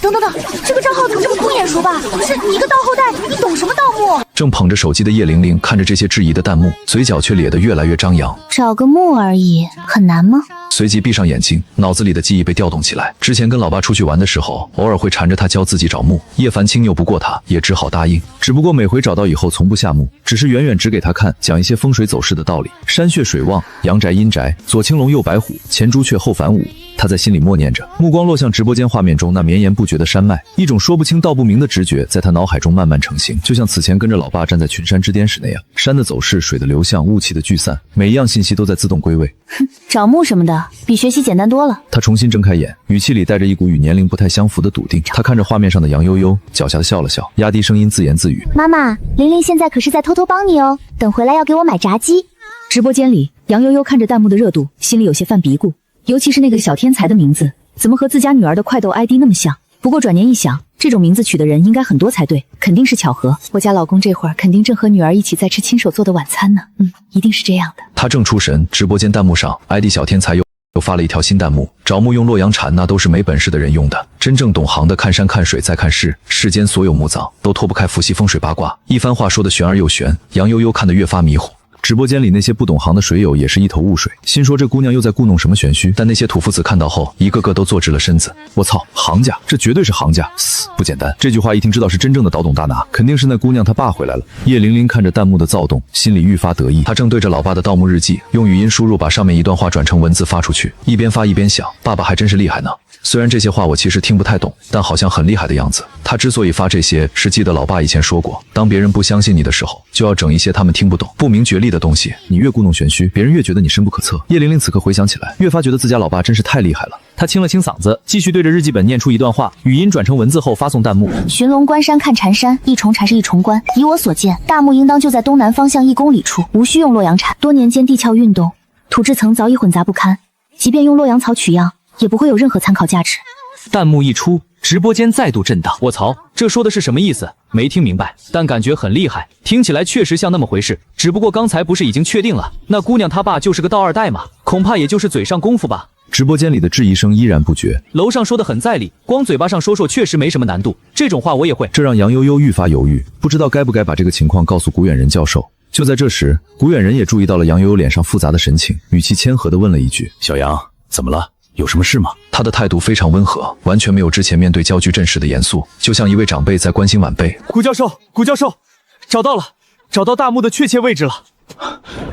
S2: 等，這個賬號怎麼這麼不眼熟吧？不是你一個盜後代，你懂什麼盜墓？
S1: 正捧着手機的葉玲玲看着這些質疑的彈幕，嘴角卻咧得越來越張揚。
S2: 找個墓而已，很難嗎？
S1: 隨即閉上眼睛，腦子裡的記憶被調動起來。之前跟老爸出去玩的時候，偶爾會纏着他教自己找墓。葉凡清拗不過他，也只好答應。只不過每回找到以後，從不下墓，只是遠遠指給他看，講一些風水走勢的道理。山穴水旺，陽宅陰宅，左青龍右白虎，前朱雀後反五。他在心裡默念着，目光落向直播間畫面中那綿延不絕的山脈，一種說不清道不明的直覺在他腦海中慢慢成型，就像此前跟着老爸站在群山之巅时那樣。山的走势，水的流向，霧氣的聚散，每一樣信息都在自动歸位。
S6: 哼，找墓什么的比學習簡單多了。
S1: 他重新睜開眼，語氣裡帶着一股與年齡不太相符的篤定。他看着畫面上的楊悠悠，狡黠地笑了笑，壓低聲音自言自語：
S2: 媽媽，玲玲現在可是在偷偷幫你哦，等回來要給我買炸雞。
S6: 直播間裡，杨悠悠看着弹幕的熱度，心裡有些犯嘀咕，尤其是那個小天才的名字，怎麼和自家女兒的快斗 ID 那麼像？不過轉念一想，這種名字取的人應該很多才對，肯定是巧合。我家老公這會兒肯定正和女兒一起在吃親手做的晚餐呢，一定是這樣的。
S1: 他正出神，直播間彈幕上 ID 小天才又發了一條新彈幕：找墓用洛陽鏟那都是沒本事的人用的，真正懂行的看山看水再看事，世間所有墓葬都脫不開伏羲風水八卦。一番話說得玄而又玄，楊悠悠看得越發迷糊。直播間裡那些不懂行的水友也是一頭霧水，心說這姑娘又在故弄什麼玄虛。但那些土夫子看到後，一個個都坐直了身子。我操，行家，這絕對是行家，死不簡單。這句話一聽知道是真正的倒懂大拿，肯定是那姑娘她爸回來了。葉玲玲看着彈幕的躁動，心裡愈發得意。她正对着老爸的盜墓日記用語音輸入，把上面一段話轉成文字發出去，一邊發一邊想，爸爸還真是厲害呢。雖然這些話我其實聽不太懂，但好像很厲害的樣子。他之所以發這些，是記得老爸以前說過，當別人不相信你的時候，就要整一些他們聽不懂、不明覺厲的東西。你越故弄玄虛，別人越覺得你深不可測。葉玲玲此刻回想起來，越發覺得自家老爸真是太厲害了。
S3: 他清了清嗓子，繼續對着日記本念出一段話，語音轉成文字後發送彈幕：
S2: 尋龍觀山看禪山，一重禪是一重關。以我所見，大墓應當就在東南方向1公里處，無需用洛陽鏟。多年間地壳運動，土質層早已混雜不堪，即便用洛陽草取樣，也不會有任何參考價值。
S3: 彈幕一出，直播間再度震盪。我操，這說的是什麼意思？沒聽明白，但感覺很厲害，聽起來確實像那麼回事。只不過剛才不是已經確定了，那姑娘她爸就是個道二代嘛，恐怕也就是嘴上功夫吧。
S1: 直播間裡的質疑聲依然不絕。
S3: 樓上說的很在理，光嘴巴上說確實沒什麼難度，這種話我也會。
S1: 這讓楊悠悠愈發猶豫，不知道該不該把這個情況告訴古遠人教授。就在這時，古遠人也注意到了楊悠悠臉上複雜的神情，語氣謙和地問了一句：
S8: 小楊，怎麼了？有什麼事嗎？
S1: 他的態度非常溫和，完全沒有之前面對焦距陣時的嚴肅，就像一位長輩在關心晚輩。
S3: 古教授，找到大墓的確切位置了。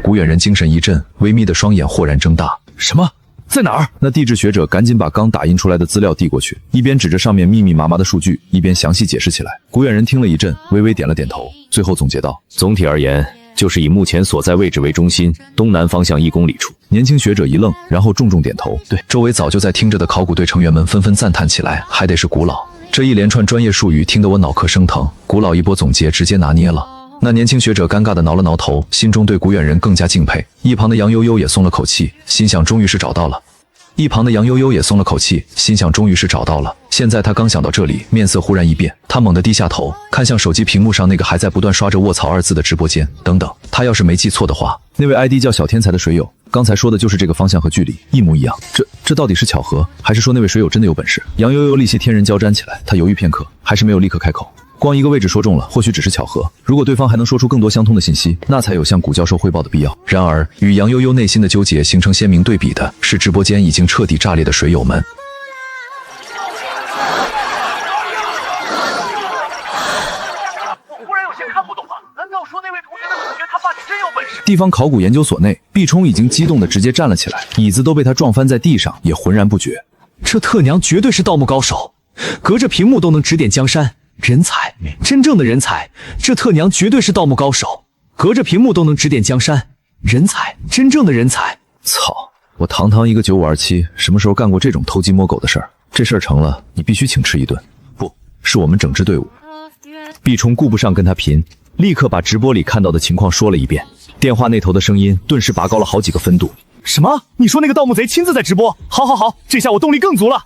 S1: 古遠人精神一振，微密的雙眼豁然睜大。
S3: 什麼？在哪兒？
S1: 那地質學者趕緊把剛打印出來的資料遞過去，一邊指着上面密密麻麻的數據，一邊詳細解釋起來。古遠人聽了一陣，微微點了點頭，最後總結道：
S5: 總體而言，就是以目前所在位置為中心，東南方向1公里處。
S1: 年輕學者一愣，然後重重點頭。对，周圍早就在聽着的考古隊成員們紛紛讚嘆起來，還得是古老。這一連串專業術語聽得我腦殼生疼。古老一波總結直接拿捏了。那年輕學者尷尬地撓了撓頭，心中對古遠人更加敬佩。一旁的楊悠悠也鬆了口氣，心想終於是找到了。現在他剛想到這裡，面色忽然一變，他猛地低下頭，看向手機屏幕上那個還在不斷刷着臥槽2字的直播間。等等，他要是沒記錯的話，那位 ID 叫小天才的水友，剛才說的就是這個方向和距離一模一樣。這到底是巧合，還是說那位水友真的有本事？楊悠悠立即天人交戰起來，他猶豫片刻，還是沒有立刻開口。光一個位置說中了，或許只是巧合。如果對方還能說出更多相通的信息，那才有向古教授匯報的必要。然而，與楊悠悠內心的糾結形成鮮明對比的是，直播間已經徹底炸裂的水友們。
S4: 我忽然有些看不懂了，難道說那位同学的同學他爸真有本事？
S1: 地方考古研究所內，毕冲已經激動地直接站了起來，椅子都被他撞翻在地上，也渾然不覺。
S3: 這特娘絕對是盜墓高手，隔着屏幕都能指點江山。人才，真正的人才，這特娘絕對是盜墓高手，隔着屏幕都能指點江山。人才，真正的人才。
S1: 操！我堂堂一個9527，什麼時候幹過這種偷雞摸狗的事兒？這事兒成了，你必須請吃一頓。不是我們整支隊伍。畢衝顧不上跟他貧，立刻把直播裡看到的情況說了一遍。電話那頭的聲音頓時拔高了好幾個分度。
S3: 什麼？你說那個盜墓賊親自在直播？好，這下我動力更足了。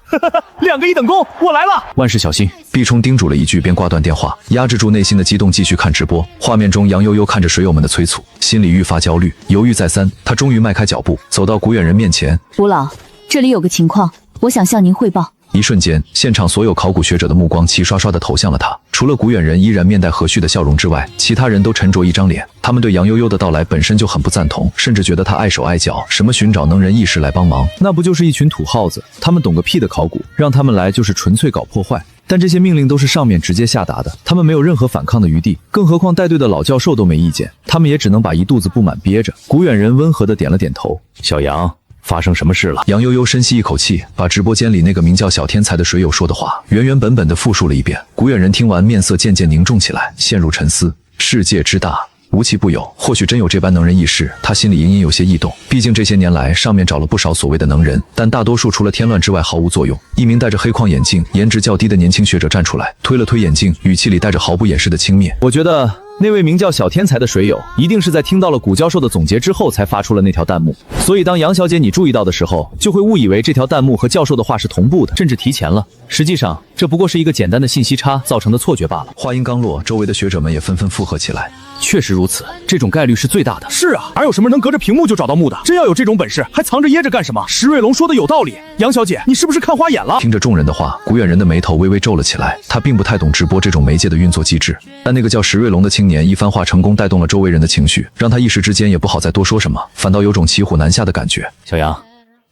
S3: 2個1等功，我來了！
S1: 萬事小心！畢衝叮囑了一句，便掛斷電話，壓制住內心的激動，繼續看直播。畫面中，楊悠悠看着水友們的催促，心裡愈發焦慮，猶豫再三。他終於邁開腳步，走到古遠人面前。
S6: 古老，這裡有個情況，我想向您匯報。
S1: 一瞬間，現場所有考古學者的目光齊刷刷地投向了他。除了古遠人依然面帶和煦的笑容之外，其他人都沉着一張臉。他們對楊悠悠的到來本身就很不贊同，甚至覺得他礙手礙腳，什麼尋找能人異士來幫忙，那不就是一群土耗子？他們懂個屁的考古，讓他們來就是純粹搞破壞。但這些命令都是上面直接下達的，他們沒有任何反抗的余地。更何況帶隊的老教授都沒意見，他們也只能把一肚子不滿憋着。古遠人溫和地點了點頭。
S5: 小楊，發生什麼事了？
S1: 楊悠悠深吸一口氣，把直播間裡那個名叫小天才的水友說的話原原本本的複述了一遍。古遠人聽完，面色漸漸凝重起來，陷入沉思。世界之大，無奇不有，或許真有這般能人異士。他心裡隱隱有些異動，畢竟這些年來上面找了不少所謂的能人，但大多數除了添亂之外毫無作用。一名戴着黑框眼鏡、顏值較低的年輕學者站出來，推了推眼鏡，語氣裡帶着毫不掩飾的轻蔑。
S3: 我覺得那位名叫小天才的水友，一定是在聽到了古教授的總結之后才發出了那條彈幕，所以當楊小姐你注意到的時候，就會誤以為這條彈幕和教授的話是同步的，甚至提前了。實際上，這不過是一個簡單的信息差造成的錯覺罷了。
S1: 話音剛落，周圍的學者們也紛紛附和起來。
S3: 確實如此，這種概率是最大的。
S9: 是啊，哪有什麼能隔着屏幕就找到墓的？真要有這種本事，還藏着掖着幹什麼？石瑞龍說的有道理，楊小姐，你是不是看花眼了？
S1: 聽着众人的話，古遠人的眉頭微微皺了起来。他并不太懂直播這種媒介的運作機制，但那個叫石瑞龍的青年一番話成功帶動了周圍人的情緒，讓他一時之間也不好再多說什麼，反倒有種騎虎難下的感覺。
S3: 小楊，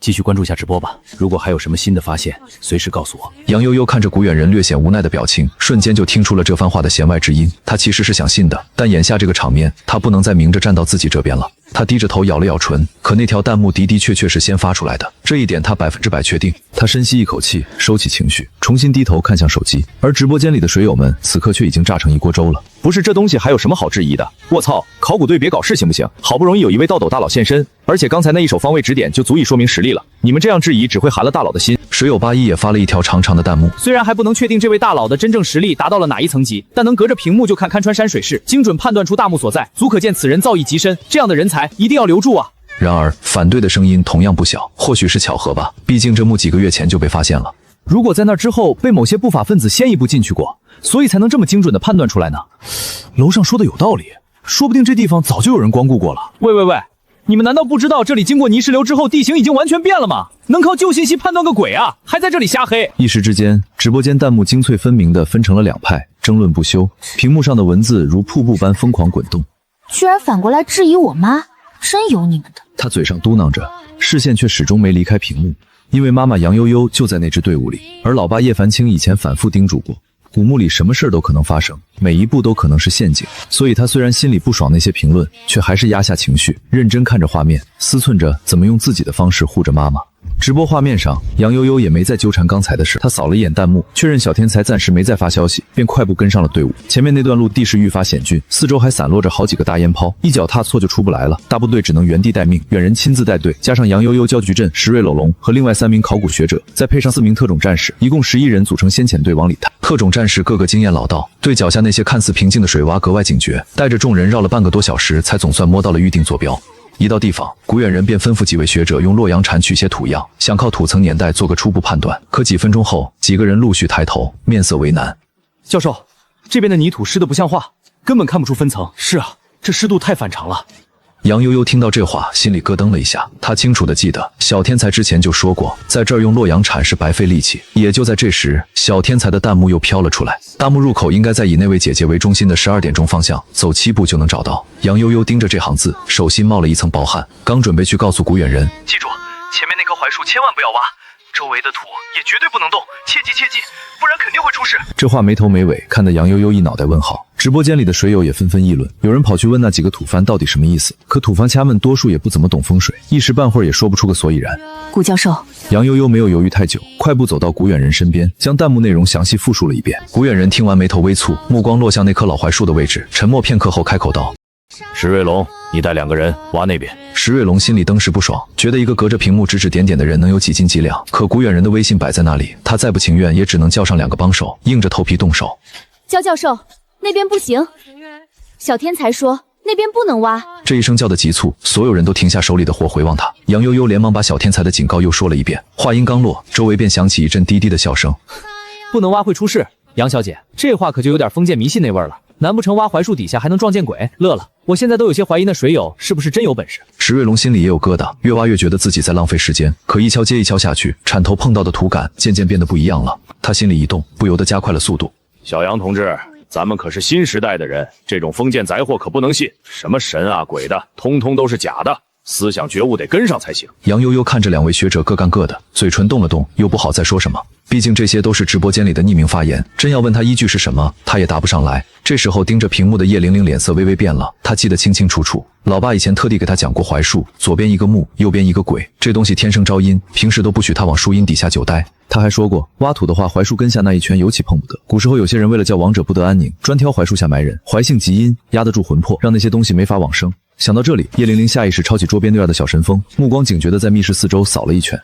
S3: 繼續關注一下直播吧，如果還有什麼新的發現，隨時告訴我。
S1: 楊悠悠看着古遠人略顯無奈的表情，瞬間就聽出了這番話的弦外之音。他其實是想信的，但眼下這個場面，他不能再明着站到自己這邊了。他低着頭咬了咬唇，可那條彈幕的確是先發出來的，這一點他100%確定。他深吸一口氣，收起情緒，重新低頭看向手機，而直播間裡的水友們此刻卻已經炸成一鍋粥了。
S3: 不是，這東西還有什麼好質疑的？我操，考古隊別搞事行不行？好不容易有一位道斗大佬現身，而且剛才那一手方位指點就足以說明實力了，你們這樣質疑只會寒了大佬的心。
S1: 水友81也發了一條長長的彈幕，
S3: 雖然還不能確定這位大佬的真正實力達到了哪一層級，但能隔着屏幕就看穿山水勢，精準判斷出大墓所在，足可見此人造詣極深，這樣的人才一定要留住啊！
S1: 然而反對的聲音同樣不小，或許是巧合吧，畢竟這墓幾個月前就被發現了。
S3: 如果在那之後被某些不法分子先一步進去過，所以才能這麼精準的判斷出來呢？
S9: 樓上說的有道理，說不定這地方早就有人光顧過了。
S3: 喂，你們難道不知道這裡經過泥石流之後地形已經完全變了嗎？能靠舊信息判斷個鬼啊，還在這裡瞎黑。
S1: 一時之間，直播間彈幕精粹分明地分成了兩派，爭論不休，屏幕上的文字如瀑布般瘋狂滾動。
S2: 居然反過來質疑我媽，真有你们的。
S1: 他嘴上嘟囔着，視線卻始終沒離開屏幕，因為媽媽楊悠悠就在那支隊伍裡，而老爸葉凡清以前反覆叮囑過，古墓裡什麼事都可能發生，每一步都可能是陷阱，所以他雖然心裡不爽那些評論，卻還是壓下情緒，認真看着畫面，思忖着怎麼用自己的方式護着媽媽。直播畫面上，楊悠悠也沒再糾纏剛才的事，他掃了一眼彈幕，確認小天才暫時沒再發消息，便快步跟上了隊伍。前面那段路地勢愈發險峻，四周還散落着好幾個大煙泡，一腳踏錯就出不來了。大部隊只能原地待命，遠人親自帶隊，加上楊悠悠、焦菊鎮、石瑞柳龍和另外3名考古學者，再配上4名特種戰士，一共11人組成先遣隊往裡探。特種戰士個個經驗老道，對腳下那些看似平靜的水洼格外警覺，帶着眾人繞了半個多小時，才總算摸到了預定坐標。一到地方，古遠人便吩咐幾位學者用洛陽鏟取些土樣，想靠土層年代做個初步判斷。可幾分鐘後，幾個人陸續抬頭，面色為難。
S3: 教授，這邊的泥土濕得不像話，根本看不出分層。是啊，這濕度太反常了。
S1: 楊悠悠聽到這話，心裡咯噔了一下。他清楚地記得，小天才之前就說過，在這兒用洛陽鏟是白費力氣。也就在這時，小天才的彈幕又飄了出來。大墓入口應該在以那位姐姐為中心的12點鐘方向，走7步就能找到。楊悠悠盯着這行字，手心冒了一層薄汗，剛準備去告訴古遠人，
S4: 記住，前面那棵槐樹千萬不要挖，周圍的土也絕對不能動，切記，不然肯定會出事。
S1: 這話沒頭沒尾，看得楊悠悠一腦袋問號。直播間裡的水友也紛紛議論，有人跑去問那幾個土番到底什麼意思，可土番掐們多數也不怎麼懂風水，一時半會兒也說不出個所以然。
S6: 古教授，
S1: 楊悠悠沒有猶豫太久，快步走到古遠人身邊，將彈幕內容詳細複述了一遍。古遠人聽完眉頭微蹙，目光落向那棵老槐樹的位置，沉默片刻後開口道：
S5: 石瑞龍，你帶2個人挖那邊。
S1: 石瑞龍心裡登時不爽，覺得一個隔着屏幕指指點點的人能有幾斤幾兩，可古遠人的威信擺在那裡，他再不情願也只能叫上2個幫手，硬着頭皮動手。
S2: 焦教授，那邊不行。小天才說那邊不能挖。
S1: 這一聲叫得急促，所有人都停下手裡的活回望他。楊悠悠連忙把小天才的警告又說了一遍，話音剛落，周圍便響起一陣低低的笑聲。
S3: 不能挖會出事，楊小姐，這話可就有點封建迷信那味兒了。難不成挖槐樹底下還能撞見鬼？樂了，我現在都有些懷疑那水友是不是真有本事。
S1: 石瑞龍心裡也有疙瘩，越挖越覺得自己在浪費時間，可一鍬接一鍬下去，鏟頭碰到的土感漸漸變得不一樣了。他心裡一動，不由得加快了速度。
S8: 小楊同志，咱們可是新時代的人，這種封建宅貨可不能信，什麼神啊鬼的，通通都是假的。思想覺悟得跟上才行。
S1: 楊悠悠看着两位學者各幹各的，嘴唇動了動，又不好再說什麼。畢竟這些都是直播間裡的匿名發言，真要問他依據是什麼，他也答不上來。這時候盯着屏幕的葉玲玲臉色微微變了，她記得清清楚楚，老爸以前特地給她講過槐樹，左邊一個木，右邊一個鬼，這東西天生招陰，平時都不許他往樹蔭底下久待。他還說過，挖土的話，槐樹根下那一圈尤其碰不得。古時候有些人為了叫亡者不得安寧，專挑槐樹下埋人，槐性極陰，壓得住魂魄，讓那些東西沒法往生。想到這裡，葉玲玲下意識抄起桌邊對面的小神風，目光警覺地在密室四周掃了一圈。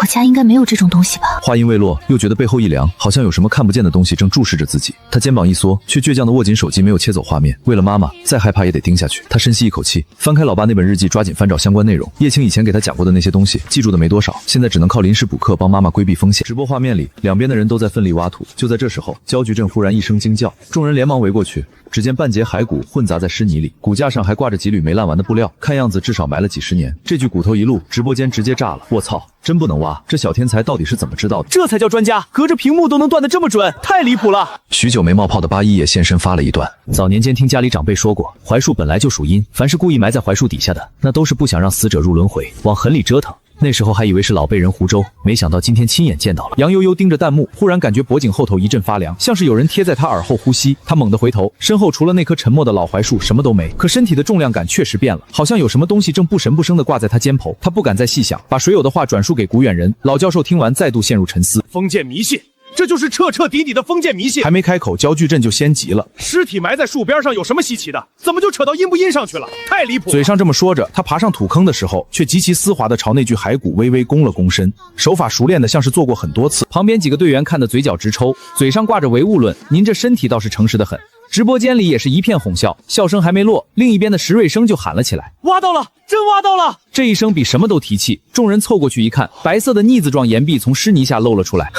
S2: 我家應該沒有這種東西吧？
S1: 話音未落，又覺得背後一涼，好像有什麼看不見的東西正注視着自己。他肩膀一縮，卻倔強地握緊手機，沒有切走畫面。為了媽媽，再害怕也得盯下去。他深吸一口氣，翻開老爸那本日記，抓緊翻找相關內容。葉青以前給他講過的那些東西，記住的沒多少，現在只能靠臨時補課幫媽媽規避風險。直播畫面裡，兩邊的人都在奮力挖土。就在這時候，焦矩陣忽然一聲驚叫，眾人連忙圍過去。只見半截骸骨混雜在濕泥裡，骨架上還掛着幾縷沒爛完的布料，看樣子至少埋了幾十年。這具骨頭一露，直播間直接炸了！臥槽，真不能挖！這小天才到底是怎麼知道的？
S3: 這才叫專家，隔着屏幕都能斷得這麼準，太離譜了！
S1: 許久沒冒泡的八一也現身發了一段。
S3: 早年間聽家裡長輩說過，槐樹本來就屬陰，凡是故意埋在槐樹底下的，那都是不想讓死者入輪回，往狠裡折騰。那時候還以為是老輩人胡謅，沒想到今天親眼見到了。楊悠悠盯着彈幕，忽然感覺脖頸後頭一陣發涼，像是有人貼在他耳後呼吸。他猛地回頭，身後除了那棵沉默的老槐樹，什麼都沒。可身體的重量感確實變了，好像有什麼東西正不神不生地掛在他肩頭。他不敢再細想，把水友的話轉述給古遠人。老教授聽完，再度陷入沉思。
S9: 封建迷信，这就是徹徹底底的封建迷信。
S3: 還沒開口，焦矩陣就先急了。
S9: 屍體埋在樹邊上有什麼稀奇的？怎麼就扯到陰不陰上去了？太離譜了！
S3: 嘴上這麼說着，他爬上土坑的時候，卻極其絲滑地朝那具骸骨微微躬了躬身，手法熟練的像是做過很多次。旁邊幾個隊員看得嘴角直抽，嘴上掛着唯物論，您這身體倒是誠實的很。直播間裡也是一片哄笑，笑聲還沒落，另一邊的石瑞生就喊了起來：
S9: 挖到了，真挖到了！
S3: 這一聲比什麼都提氣。眾人湊過去一看，白色的膩子狀岩壁從濕泥下露了出來。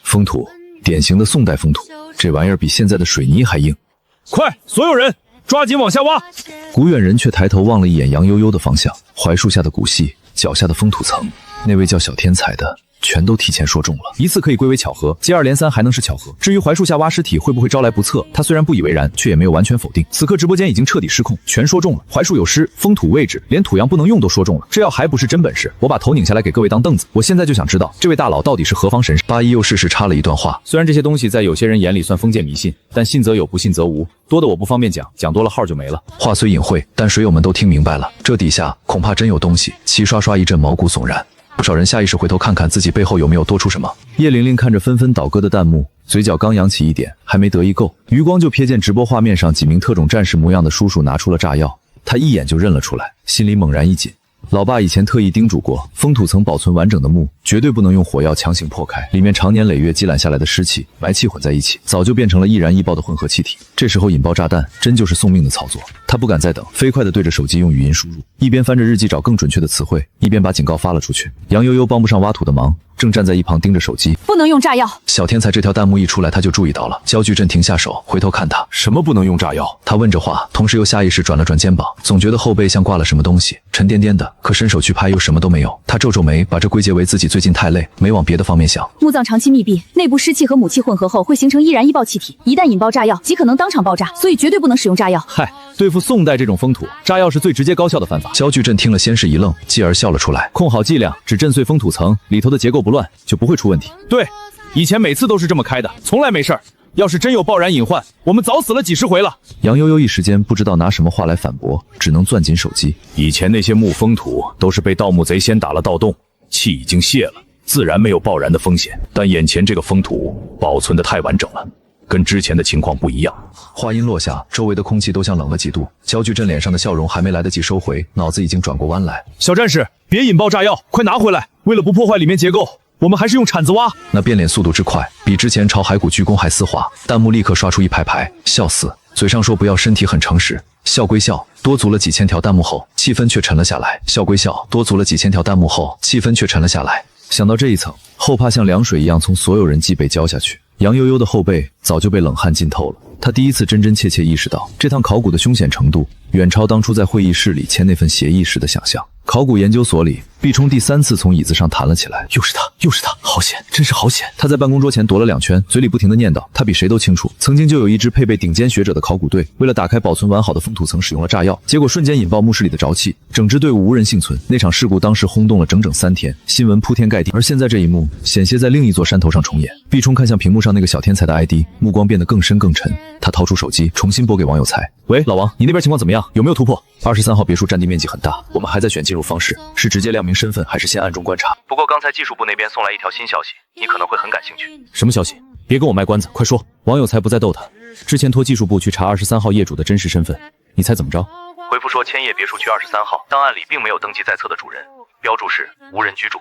S1: 封土，典型的宋代封土，這玩意兒比現在的水泥還硬。
S9: 快，所有人抓緊往下挖！
S1: 古遠人卻抬頭望了一眼楊悠悠的方向，槐樹下的骨隙，腳下的封土層，那位叫小天才的全都提前說中了。一次可以歸為巧合，接二連三還能是巧合。至於槐樹下挖屍體會不會招來不測，他雖然不以為然，卻也沒有完全否定。此刻直播間已經徹底失控，全說中了。槐樹有屍，封土位置，連土樣不能用都說中了。這要還不是真本事，我把頭擰下來給各位當凳子。我現在就想知道，這位大佬到底是何方神聖？八一又適時插了一段話。
S3: 雖然這些東西在有些人眼裡算封建迷信，但信則有，不信則無。多的我不方便講，講多了號就沒了。
S1: 話雖隱晦，但水友們都聽明白了，這底下恐怕真有東西。齊刷刷一陣毛骨悚然。不少人下意識回頭看看自己背後有沒有多出什麼。葉玲玲看着紛紛倒戈的彈幕，嘴角剛揚起一點，還沒得一夠，餘光就瞥見直播畫面上幾名特種戰士模樣的叔叔拿出了炸藥，他一眼就認了出來，心裡猛然一緊。老爸以前特意叮囑過，封土層保存完整的墓絕對不能用火藥強行破開，裡面常年累月積攬下來的濕氣、埋氣混在一起，早就變成了易燃易爆的混合氣體。這時候引爆炸彈，真就是送命的操作。他不敢再等，飛快地对着手機用語音輸入，一邊翻着日記找更準確的詞彙，一邊把警告發了出去。楊悠悠幫不上挖土的忙，正站在一旁盯着手機。
S6: 不能用炸药！
S1: 小天才这條彈幕一出來，他就注意到了。焦矩陣停下手，回頭看他。
S8: 什麼不能用炸藥？
S1: 他問着話，同時又下意識轉了轉肩膀，總覺得後背像掛了什麼東西，沉甸甸的。可伸手去拍又什麼都沒有。他皺皺眉，把這歸結為自己最近太累，沒往別的方面想。
S6: 墓葬長期密閉，內部濕氣和母氣混合後會形成易燃易爆氣體，一旦引爆炸藥，極可能當場爆炸，所以絕對不能使用炸藥。
S3: 嗨，對付宋代這種封土，炸藥是最直接高效的方法。
S1: 焦矩陣聽了先是一愣，繼而笑了出來。
S3: 控好劑量，只震碎封土層裡頭的結構不亂，就不會出問題。
S9: 對，以前每次都是這麼開的，從來沒事兒。要是真有爆燃隱患，我們早死了幾十回了。
S1: 楊悠悠一時間不知道拿什麼話來反駁，只能攥緊手機。
S8: 以前那些墓封土都是被盜墓賊先打了盜洞，氣已經泄了，自然沒有爆燃的風險。但眼前這個封土保存得太完整了，跟之前的情況不一樣。
S1: 話音落下，周圍的空氣都像冷了幾度。焦矩陣臉上的笑容還沒來得及收回，腦子已經轉過彎來。
S9: 小戰士，別引爆炸藥，快拿回來！為了不破壞裡面結構，我們還是用鏟子挖。
S1: 那變臉速度之快，比之前朝骸骨鞠躬還絲滑。彈幕立刻刷出一排排笑死，嘴上說不要，身體很誠實。笑歸笑，多足了幾千條彈幕後，氣氛卻沉了下來。笑歸笑，多足了幾千條彈幕後，氣氛卻沉了下來。想到這一層，後怕像涼水一樣從所有人脊背澆下去。楊悠悠的後背早就被冷汗浸透了。他第一次真真切切意識到，這趟考古的凶險程度遠超當初在會議室裡簽那份協議時的想象。考古研究所裡畢衝第3次從椅子上彈了起來，
S3: 又是他，又是他，好险，真是好险！
S1: 他在辦公桌前踱了2圈，嘴里不停地念叨：他比谁都清楚，曾经就有一支配備頂尖学者的考古队，为了打開保存完好的封土层，使用了炸药，結果瞬間引爆墓室裡的沼氣，整支隊伍無人幸存。那場事故當時轟動了整整3天，新聞鋪天蓋地。而現在這一幕險些在另一座山頭上重演。畢衝看向屏幕上那個小天才的 ID， 目光變得更深更沉。他掏出手機，重新撥給王有才：
S3: 喂，老王，你那邊情況怎麼樣？有沒有突破
S1: ？23號別墅占地面積很大，我們還在選進入方式，是直接亮明身份，還是先暗中觀察？
S4: 不過剛才技術部那邊送來一條新消息，你可能會很感興趣。
S3: 什麼消息？別跟我賣關子，快說！王有才不再逗他，之前托技術部去查23號業主的真實身份，你猜怎麼着？
S4: 回復說千葉別墅區23號檔案裡並沒有登記在冊的主人，標注是無人居住。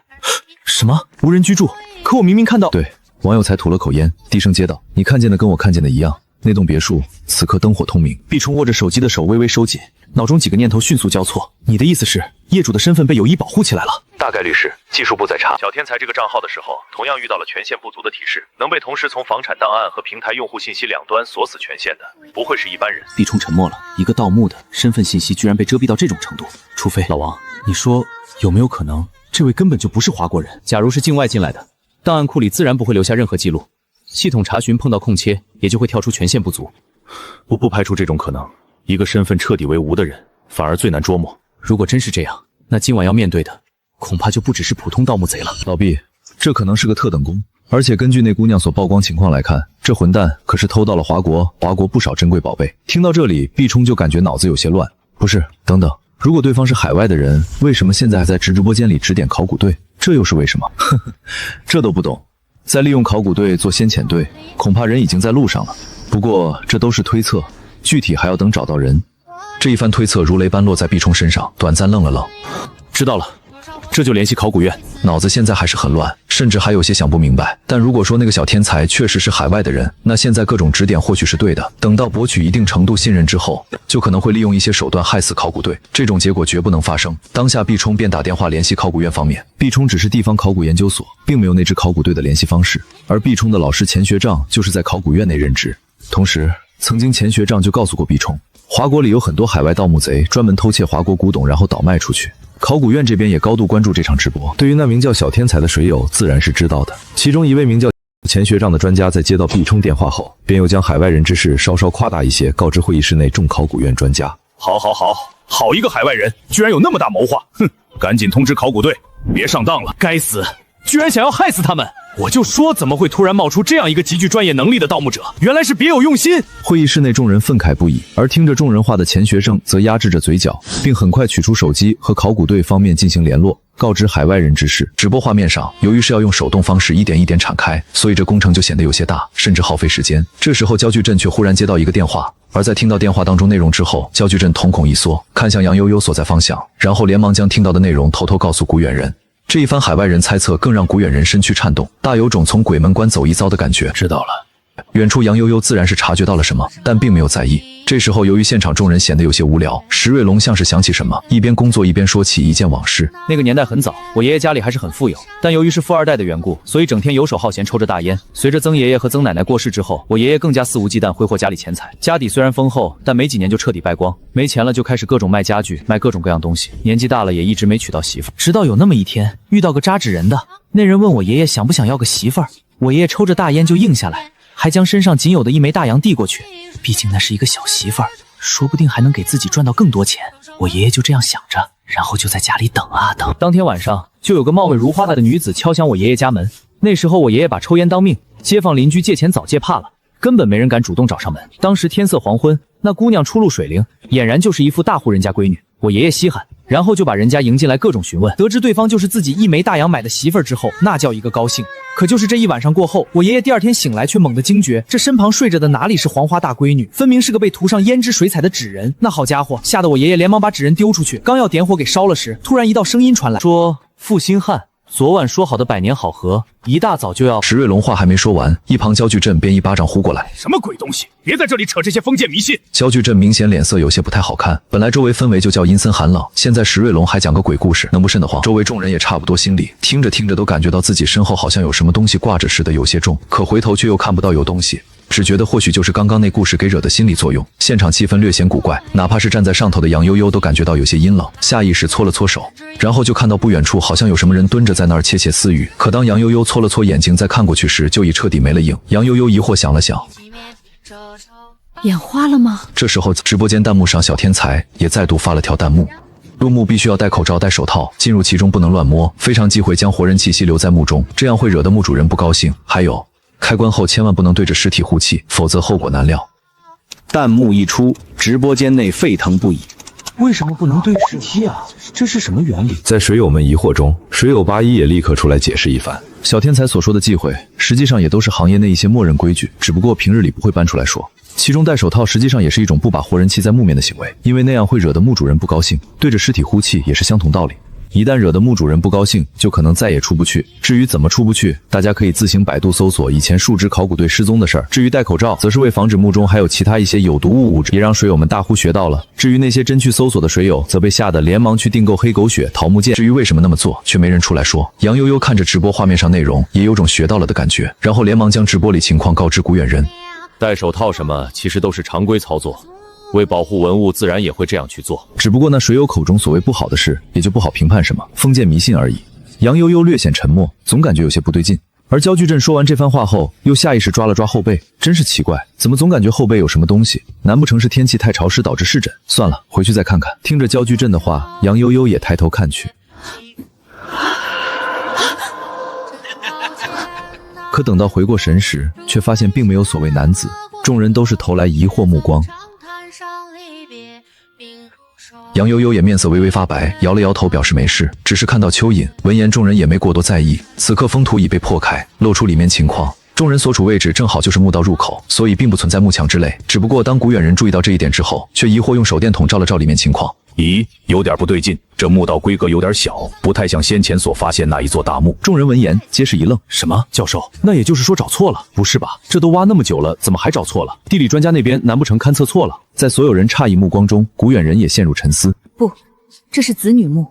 S3: 什麼？無人居住？可我明明看到……
S1: 对，王有才吐了口煙，低聲接道：你看見的跟我看見的一樣，那棟別墅此刻燈火通明。
S3: 畢衝握着手機的手微微收緊，腦中幾個念頭迅速交錯。你的意思是業主的身份被有意保護起來了？
S4: 大概率是，技術部在查小天才這個賬號的時候，同樣遇到了權限不足的提示，能被同時從房產檔案和平台用戶信息兩端鎖死權限的，不會是一般人。
S5: 畢衝沉默了，一個盜墓的身份信息居然被遮蔽到這種程度，除非老王，你說有沒有可能這位根本就不是華國人？
S3: 假如是境外進來的，檔案庫裡自然不會留下任何記錄，系統查詢碰到空切，也就會跳出權限不足。
S8: 我不排除這種可能，一個身份徹底為無的人，反而最難捉摸。
S5: 如果真是這樣，那今晚要面對的恐怕就不只是普通盜墓賊了。
S1: 老畢，這可能是個特等功，而且根據那姑娘所曝光情況來看，這混蛋可是偷到了華國不少珍貴寶貝。聽到這裡，畢衝就感覺腦子有些亂。不是，等等，如果對方是海外的人，為什麼現在還在直播間裡指點考古隊？這又是為什麼？呵呵，這都不懂。再利用考古隊做先遣隊，恐怕人已經在路上了。不過這都是推測，具體還要等找到人。這一番推測如雷般落在畢衝身上，短暫愣了愣。
S3: 知道了，這就聯繫考古院。
S1: 腦子現在還是很亂，甚至還有些想不明白。但如果說那個小天才確實是海外的人，那現在各種指點或許是對的。等到博取一定程度信任之後，就可能會利用一些手段害死考古隊。這種結果絕不能發生。當下畢衝便打電話聯繫考古院方面。畢衝只是地方考古研究所，並沒有那支考古隊的聯繫方式。而畢衝的老師錢學丈就是在考古院內任職。同時，曾經錢學丈就告訴過畢衝，華國裡有很多海外盜墓賊，專門偷竊華國古董，然後倒賣出去。考古院這邊也高度關注這場直播，對於那名叫小天才的水友自然是知道的。其中一位名叫錢學丈的專家在接到畢衝電話後，便又將海外人之事稍稍誇大一些，告知會議室內眾考古院專家。
S9: 好一個海外人，居然有那麼大謀劃！哼，趕緊通知考古隊，別上當了！
S3: 該死，居然想要害死他們！我就說怎麼會突然冒出這樣一個極具專業能力的盜墓者，原來是別有用心。
S1: 會議室內眾人憤慨不已，而聽着眾人話的錢學正則壓制着嘴角，並很快取出手機和考古隊方面進行聯絡，告知海外人之事。直播畫面上，由於是要用手動方式一點一點鏟開，所以這工程就顯得有些大，甚至耗費時間。這時候焦巨鎮卻忽然接到一個電話，而在聽到電話當中內容之後，焦巨鎮瞳孔一縮，看向楊悠悠所在方向，然後連忙將聽到的內容偷偷告訴古遠人。這一番海外人猜測更讓古遠人身軀顫動，大有種從鬼門關走一遭的感覺。
S5: 知道了。
S1: 遠處楊悠悠自然是察覺到了什麼，但並沒有在意。這時候由於現場眾人顯得有些無聊，石瑞龍像是想起什麼，一邊工作一邊說起一件往事。
S3: 那個年代很早，我爺爺家裡還是很富有，但由於是富二代的緣故，所以整天游手好閒，抽着大煙。隨着曾爺爺和曾奶奶過世之後，我爺爺更加肆無忌憚揮霍家裡錢財，家底雖然豐厚，但沒幾年就徹底敗光。沒錢了就開始各種賣家具，賣各種各樣東西。年紀大了也一直沒娶到媳婦，直到有那麼一天遇到個扎紙人的，那人問我爺爺想不想要個媳婦兒，我爺爺抽着大煙就應下來，還將身上僅有的一枚大洋遞過去。畢竟那是一個小媳婦兒，說不定還能給自己賺到更多錢。我爺爺就這樣想着，然後就在家裡等啊等。當天晚上就有個貌美如花的女子敲響我爺爺家門。那時候我爺爺把抽煙當命，街坊鄰居借錢早借怕了，根本沒人敢主動找上门。當時天色黃昏，那姑娘初露水靈，俨然就是一副大戶人家閨女。我爺爺稀罕，然後就把人家迎進來各種詢問，得知對方就是自己一枚大洋買的媳婦兒之後，那叫一個高興。可就是這一晚上過後，我爺爺第二天醒來卻猛地驚覺，這身旁睡着的哪裡是黃花大閨女，分明是個被塗上胭脂水彩的紙人。那好家伙，嚇得我爺爺連忙把紙人丟出去，剛要點火給燒了時，突然一道聲音傳來，說：負心漢，昨晚說好的百年好合，一大早就要……
S1: 石瑞龍話還沒說完，一旁焦巨鎮便一巴掌呼過來。
S9: 什麼鬼東西，別在這裡扯這些封建迷信。
S1: 焦巨鎮明顯臉色有些不太好看，本來周圍氛圍就叫陰森寒冷，現在石瑞龍還講個鬼故事，能不瘆得慌？周圍眾人也差不多心理，聽着听着都感覺到自己身後好像有什麼東西掛着似的，有些重，可回頭卻又看不到有東西。只覺得或許就是剛剛那故事給惹的心理作用。現場氣氛略顯古怪，哪怕是站在上頭的楊悠悠都感覺到有些陰冷，下意識搓了搓手，然後就看到不遠處好像有什麼人蹲着在那兒竊竊私語。可當楊悠悠搓了搓眼睛再看過去時，就已徹底沒了影。楊悠悠疑惑想了想，
S6: 眼花了嗎？
S1: 這時候直播間彈幕上小天才也再度發了條彈幕。入墓必須要戴口罩戴手套，進入其中不能亂摸，非常忌諱將活人气息留在墓中，這樣會惹得墓主人不高興。還有，開棺後千萬不能对着屍體呼气，否則後果難料。
S10: 彈幕一出，直播間內沸騰不已。
S9: 為什麼不能对尸體啊？這是什麼原理？
S1: 在水友們疑惑中，水友81也立刻出來解釋一番。小天才所說的忌諱，實際上也都是行業內一些默認規矩，只不過平日裡不會搬出來說。其中戴手套實際上也是一種不把活人气在墓面的行為，因為那樣会惹得墓主人不高興。对着屍體呼氣也是相同道理，一旦惹得墓主人不高興，就可能再也出不去。至於怎麼出不去，大家可以自行百度搜索以前述职考古队失踪的事儿。至于戴口罩，则是为防止墓中還有其他一些有毒物質，也讓水友們大呼學到了。至於那些真去搜索的水友，則被嚇得連忙去訂購黑狗血、桃木劍。至於為什麼那麼做，卻沒人出來說。楊悠悠看着直播畫面上內容，也有種學到了的感覺，然後連忙將直播裡情況告知古遠人。
S5: 戴手套什麼其實都是常規操作，為保護文物自然也會這樣去做。
S1: 只不過那水友口中所謂不好的事，也就不好評判什麼，封建迷信而已。楊悠悠略顯沉默，總感覺有些不對勁。而焦巨鎮說完這番話後，又下意識抓了抓後背，真是奇怪，怎么總感覺後背有什麼東西？難不成是天氣太潮濕導致濕疹？算了，回去再看看。聽着焦巨鎮的話，楊悠悠也抬頭看去。可等到回過神時，卻發現並沒有所謂男子，眾人都是投來疑惑目光。楊悠悠也面色微微發白，搖了搖頭表示沒事，只是看到蚯蚓。聞言眾人也沒過多在意。此刻封土已被破開，露出裡面情況。眾人所處位置正好就是墓道入口，所以並不存在幕牆之類。只不過當古遠人注意到這一點之後，卻疑惑用手電筒照了照裡面情況。
S8: 咦，有點不對勁，這墓道規格有點小，不太像先前所發現那一座大墓。
S1: 眾人聞言皆是一愣。
S9: 什麼？教授，那也就是說找錯了？不是吧，這都挖那麼久了，怎麼還找錯了？地理專家那邊難不成勘測錯了？
S1: 在所有人詫異目光中，古遠人也陷入沉思。
S6: 不，這是子女墓。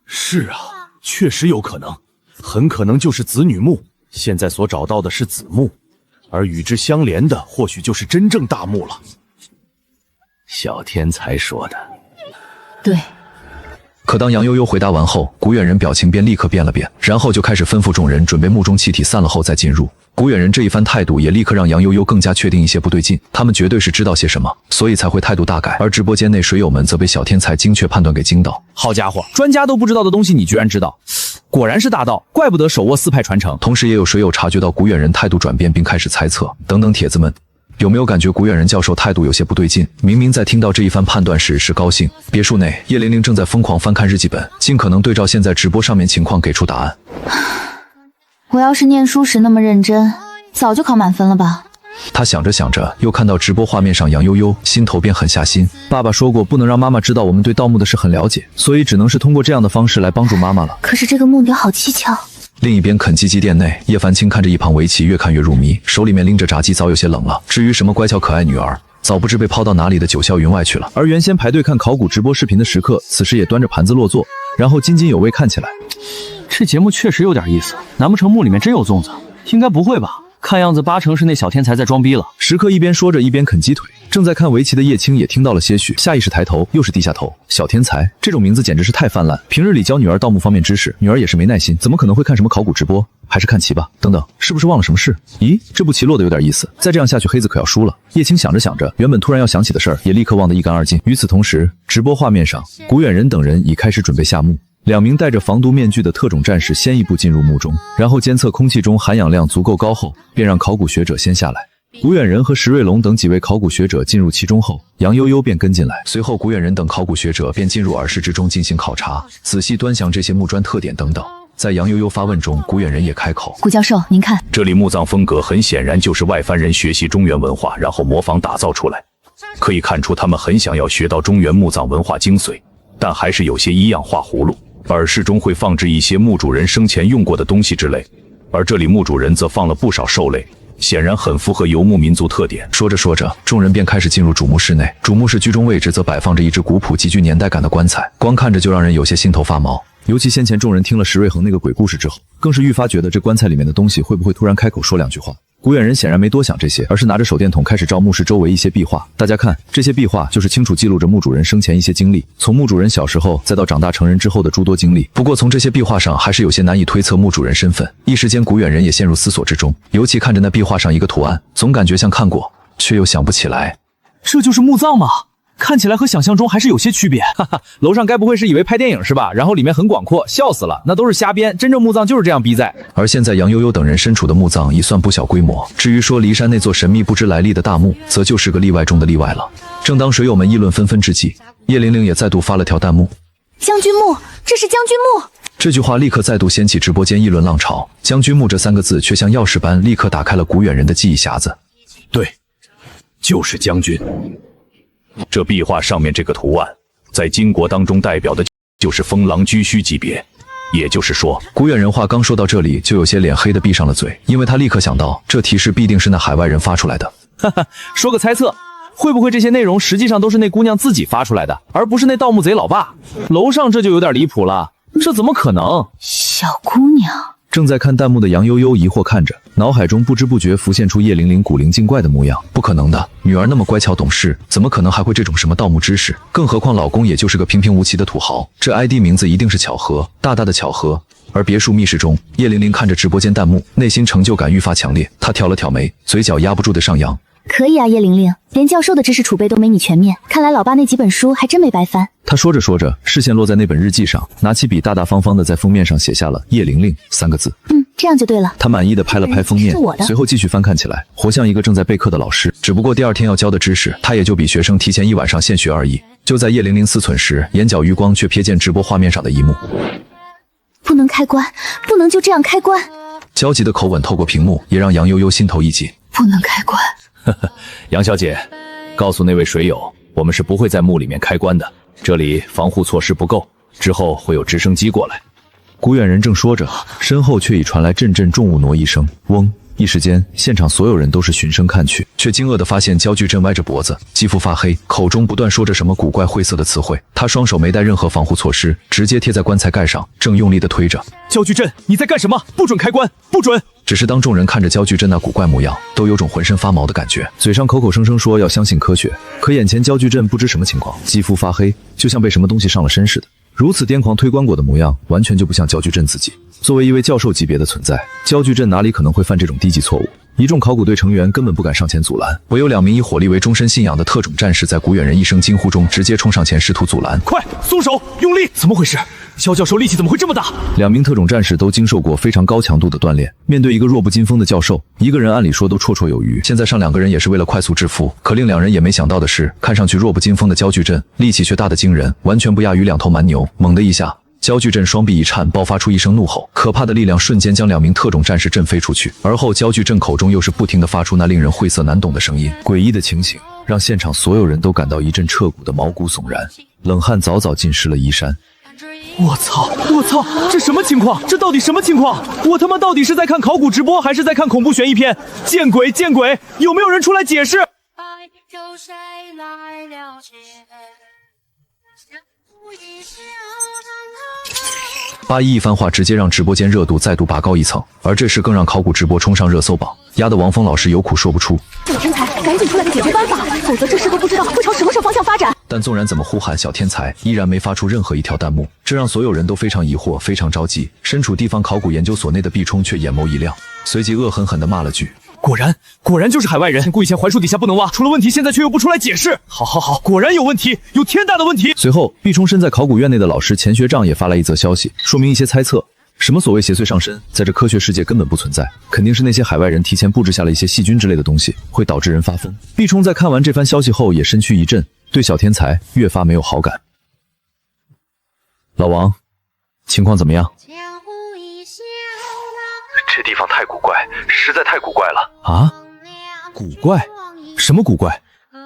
S9: 是啊，確實有可能，很可能就是子女墓。現在所找到的是子墓，而與之相連的或許就是真正大墓了。
S5: 小天才說的。
S6: 對。
S1: 可當楊悠悠回答完後，古遠人表情便立刻變了變，然後就開始吩咐眾人準備墓中氣體散了後再進入。古遠人這一番態度也立刻讓楊悠悠更加確定一些不對勁，他們絕對是知道些什麼，所以才會態度大改。而直播間內水友們則被小天才精確判斷給驚到。
S3: 好家伙，專家都不知道的東西你居然知道，果然是大道，怪不得手握4派傳承。
S1: 同時也有水友察覺到古遠人態度轉變，並開始猜測。等等帖子們，有沒有感覺古遠人教授態度有些不對勁？明明在聽到這一番判斷時是高興。別墅內，葉玲玲正在瘋狂翻看日記本，盡可能對照現在直播上面情況給出答案。
S2: 我要是念書時那麼認真，早就考滿分了吧。
S1: 他想着想着，又看到直播畫面上楊悠悠，心頭便狠下心。爸爸說過，不能讓媽媽知道我們對盜墓的事很了解，所以只能是通過這樣的方式來幫助媽媽了。
S2: 可是這個木雕好蹊蹺。
S1: 另一邊，肯基基店內，葉凡清看着一旁圍棋，越看越入迷，手裡面拎着炸雞，早有些冷了。至於什麼乖巧可愛女兒，早不知被拋到哪裡的九霄雲外去了。而原先排隊看考古直播視頻的食客，此時也端着盤子落座，然後津津有味看起来。
S3: 這節目確實有點意思，難不成墓裡面真有粽子？應該不會吧，看樣子8成是那小天才在裝逼了。
S1: 食客一邊說着一邊啃雞腿，正在看圍棋的葉青也聽到了些許，下意識抬頭，又是低下頭。小天才這種名字簡直是太泛濫，平日裡教女兒盜墓方面知識，女兒也是沒耐心，怎麼可能會看什麼考古直播？還是看棋吧。等等，是不是忘了什麼事？咦，這步棋落得有點意思，再這樣下去黑子可要輸了。葉青想着想着，原本突然要想起的事兒也立刻忘得一乾二淨。與此同時，直播畫面上，古遠人等人已開始準備下墓。2名戴着防毒面具的特種戰士先一步進入墓中，然後監測空氣中含氧量足夠高後，便讓考古學者先下來。古遠人和石瑞龍等幾位考古學者進入其中後，楊悠悠便跟進來。隨後，古遠人等考古學者便進入耳室之中進行考察，仔細端詳這些木磚特點等等。在楊悠悠發問中，古遠人也開口：“
S6: 古教授，您看，
S8: 這裡墓葬風格很顯然就是外番人學習中原文化，然後模仿打造出來。可以看出他們很想要學到中原墓葬文化精髓，但還是有些依樣畫葫蘆。耳室中會放置一些墓主人生前用過的東西之類，而這裡墓主人則放了不少獸類。”顯然很符合游牧民族特點。說着說着，眾人便開始進入主墓室內。主墓室居中位置則擺放着一隻古樸、極具年代感的棺材，光看着就讓人有些心頭發毛。
S1: 尤其先前眾人聽了石瑞恆那個鬼故事之後，更是愈發覺得這棺材裡面的東西會不會突然開口說兩句話。古遠人顯然沒多想這些，而是拿着手電筒開始照墓室周圍一些壁畫。大家看，這些壁畫就是清楚記錄着墓主人生前一些經歷，從墓主人小時候再到長大成人之後的諸多經歷。不過從這些壁畫上還是有些難以推測墓主人身份。一時間，古遠人也陷入思索之中，尤其看着那壁畫上一個圖案，總感覺像看過，卻又想不起來。
S3: 這就是墓葬嗎？看起來和想象中還是有些區別。哈哈，楼上该不会是以為拍電影是吧？然後裡面很廣闊，笑死了，那都是瞎編，真正墓葬就是這樣逼在。
S1: 而現在楊悠悠等人身處的墓葬已算不小規模，至於說驪山那座神秘不知來歷的大墓，則就是個例外中的例外了。正當水友們議論紛紛之際，葉玲玲也再度發了條彈幕：
S6: 將軍墓，這是將軍墓。
S1: 這句話立刻再度掀起直播間議論浪潮，將軍墓這三個字卻像鑰匙般立刻打開了古遠人的記憶匣子。
S8: 對，就是將軍。這壁畫上面這個圖案，在金國當中代表的就是封狼居胥級別。也就是說，
S1: 古遠人話剛說到這裡，就有些臉黑的閉上了嘴，因為他立刻想到這提示必定是那海外人發出來的。
S3: 哈哈，說個猜測，會不會這些內容實際上都是那姑娘自己發出來的，而不是那盜墓賊老爸？樓上這就有點離譜了，這怎麼可能？
S6: 小姑娘。
S1: 正在看彈幕的楊悠悠疑惑看着，腦海中不知不覺浮現出葉玲玲古靈精怪的模樣。不可能的，女兒那麼乖巧懂事，怎麼可能還會這種什麼盜墓知識？更何況老公也就是個平平無奇的土豪，這 ID 名字一定是巧合，大大的巧合。而別墅密室中，葉玲玲看着直播間彈幕，內心成就感愈發強烈。她挑了挑眉，嘴角壓不住的上揚。
S6: 可以啊，葉玲玲，連教授的知識儲備都沒你全面，看來老爸那幾本書還真沒白翻。
S1: 他說着说着，視線落在那本日記上，拿起筆大大方方的在封面上寫下了叶玲玲3個字。
S6: 這樣就对了。
S1: 他滿意的拍了拍封面，隨後繼續翻看起來，活像一個正在備課的老師。只不過第二天要教的知識，他也就比學生提前一晚上現學而已。就在葉玲玲思忖時，眼角餘光卻瞥見直播畫面上的一幕：
S6: 不能開關，不能就這樣開關。
S1: 焦急的口吻透過屏幕，也讓楊悠悠心頭一緊。
S6: 不能開關。
S5: 楊小姐，告訴那位水友，我們是不會在墓裡面開關的，這裡防護措施不夠，之後會有直升機過來。
S1: 古遠人正說着，身後卻已傳來陣陣重物挪移聲，嗡！一時間，現場所有人都是循聲看去，卻驚愕地發現焦巨鎮歪着脖子，肌膚發黑，口中不斷說着什麼古怪晦澀的詞彙。他雙手沒帶任何防護措施，直接貼在棺材蓋上，正用力地推着。
S3: 焦巨鎮，你在幹什麼？不准開關，不准！
S1: 只是當众人看着焦巨鎮那古怪模樣，都有種渾身發毛的感覺，嘴上口口聲聲說要相信科學，可眼前焦巨鎮不知什麼情況，肌膚發黑，就像被什麼東西上了身似的。如此癫狂推棺椁的模樣，完全就不像焦巨鎮自己。作为一位教授級別的存在，焦巨鎮哪裡可能會犯這種低級錯誤？一眾考古隊成員根本不敢上前阻攔，唯有2名以火力為終身信仰的特種戰士，在古遠人一聲驚呼中，直接衝上前試圖阻攔。
S3: 快鬆手，用力！怎麼回事？焦教授力氣怎麼會這麼大？2
S1: 名特種戰士都經受過非常高強度的鍛鍊，面對一個弱不禁風的教授，一個人按理說都綽綽有餘。現在上2個人也是為了快速制服，可令2人也沒想到的是，看上去弱不禁風的焦巨鎮，力氣卻大得驚人，完全不亞於2頭蠻牛。猛的一下，焦巨鎮雙臂一顫，爆發出一聲怒吼，可怕的力量瞬間將2名特種戰士震飛出去。而後焦巨鎮口中又是不停地發出那令人晦澀難懂的聲音。詭異的情形讓現場所有人都感到一陣徹骨的毛骨悚然，冷汗早早浸濕了衣衫。
S3: 我操！這什麼情況？這到底什麼情況？我他媽到底是在看考古直播，還是在看恐怖懸疑片？見鬼！有沒有人出來解釋
S1: ？811一番話直接讓直播間熱度再度拔高一層，而這時更讓考古直播衝上熱搜榜，壓得王峰老師有苦說不出。
S6: 小天才，趕緊出來個解決辦法，否則這事都不知道會朝什麼方向發展。
S1: 但縱然怎麼呼喊小天才，依然沒發出任何一條彈幕，這讓所有人都非常疑惑，非常着急。身處地方考古研究所內的畢衝卻眼眸一亮，隨即惡狠狠地罵了句：
S3: 果然就是海外人，故意嫌槐樹底下不能挖，出了問題現在卻又不出來解釋。好，果然有問題，有天大的問題。
S1: 隨後，畢衝身在考古院內的老師錢學丈也發來一則消息，說明一些猜測。什麼所謂邪祟上身，在這科學世界根本不存在，肯定是那些海外人提前布置下了一些細菌之類的東西，會導致人發瘋。畢衝在看完這番消息後也身軀一震，對小天才越發沒有好感。老王，情況怎麼樣？
S4: 這地方太古怪，實在太古怪了
S1: 啊！古怪？什麼古怪？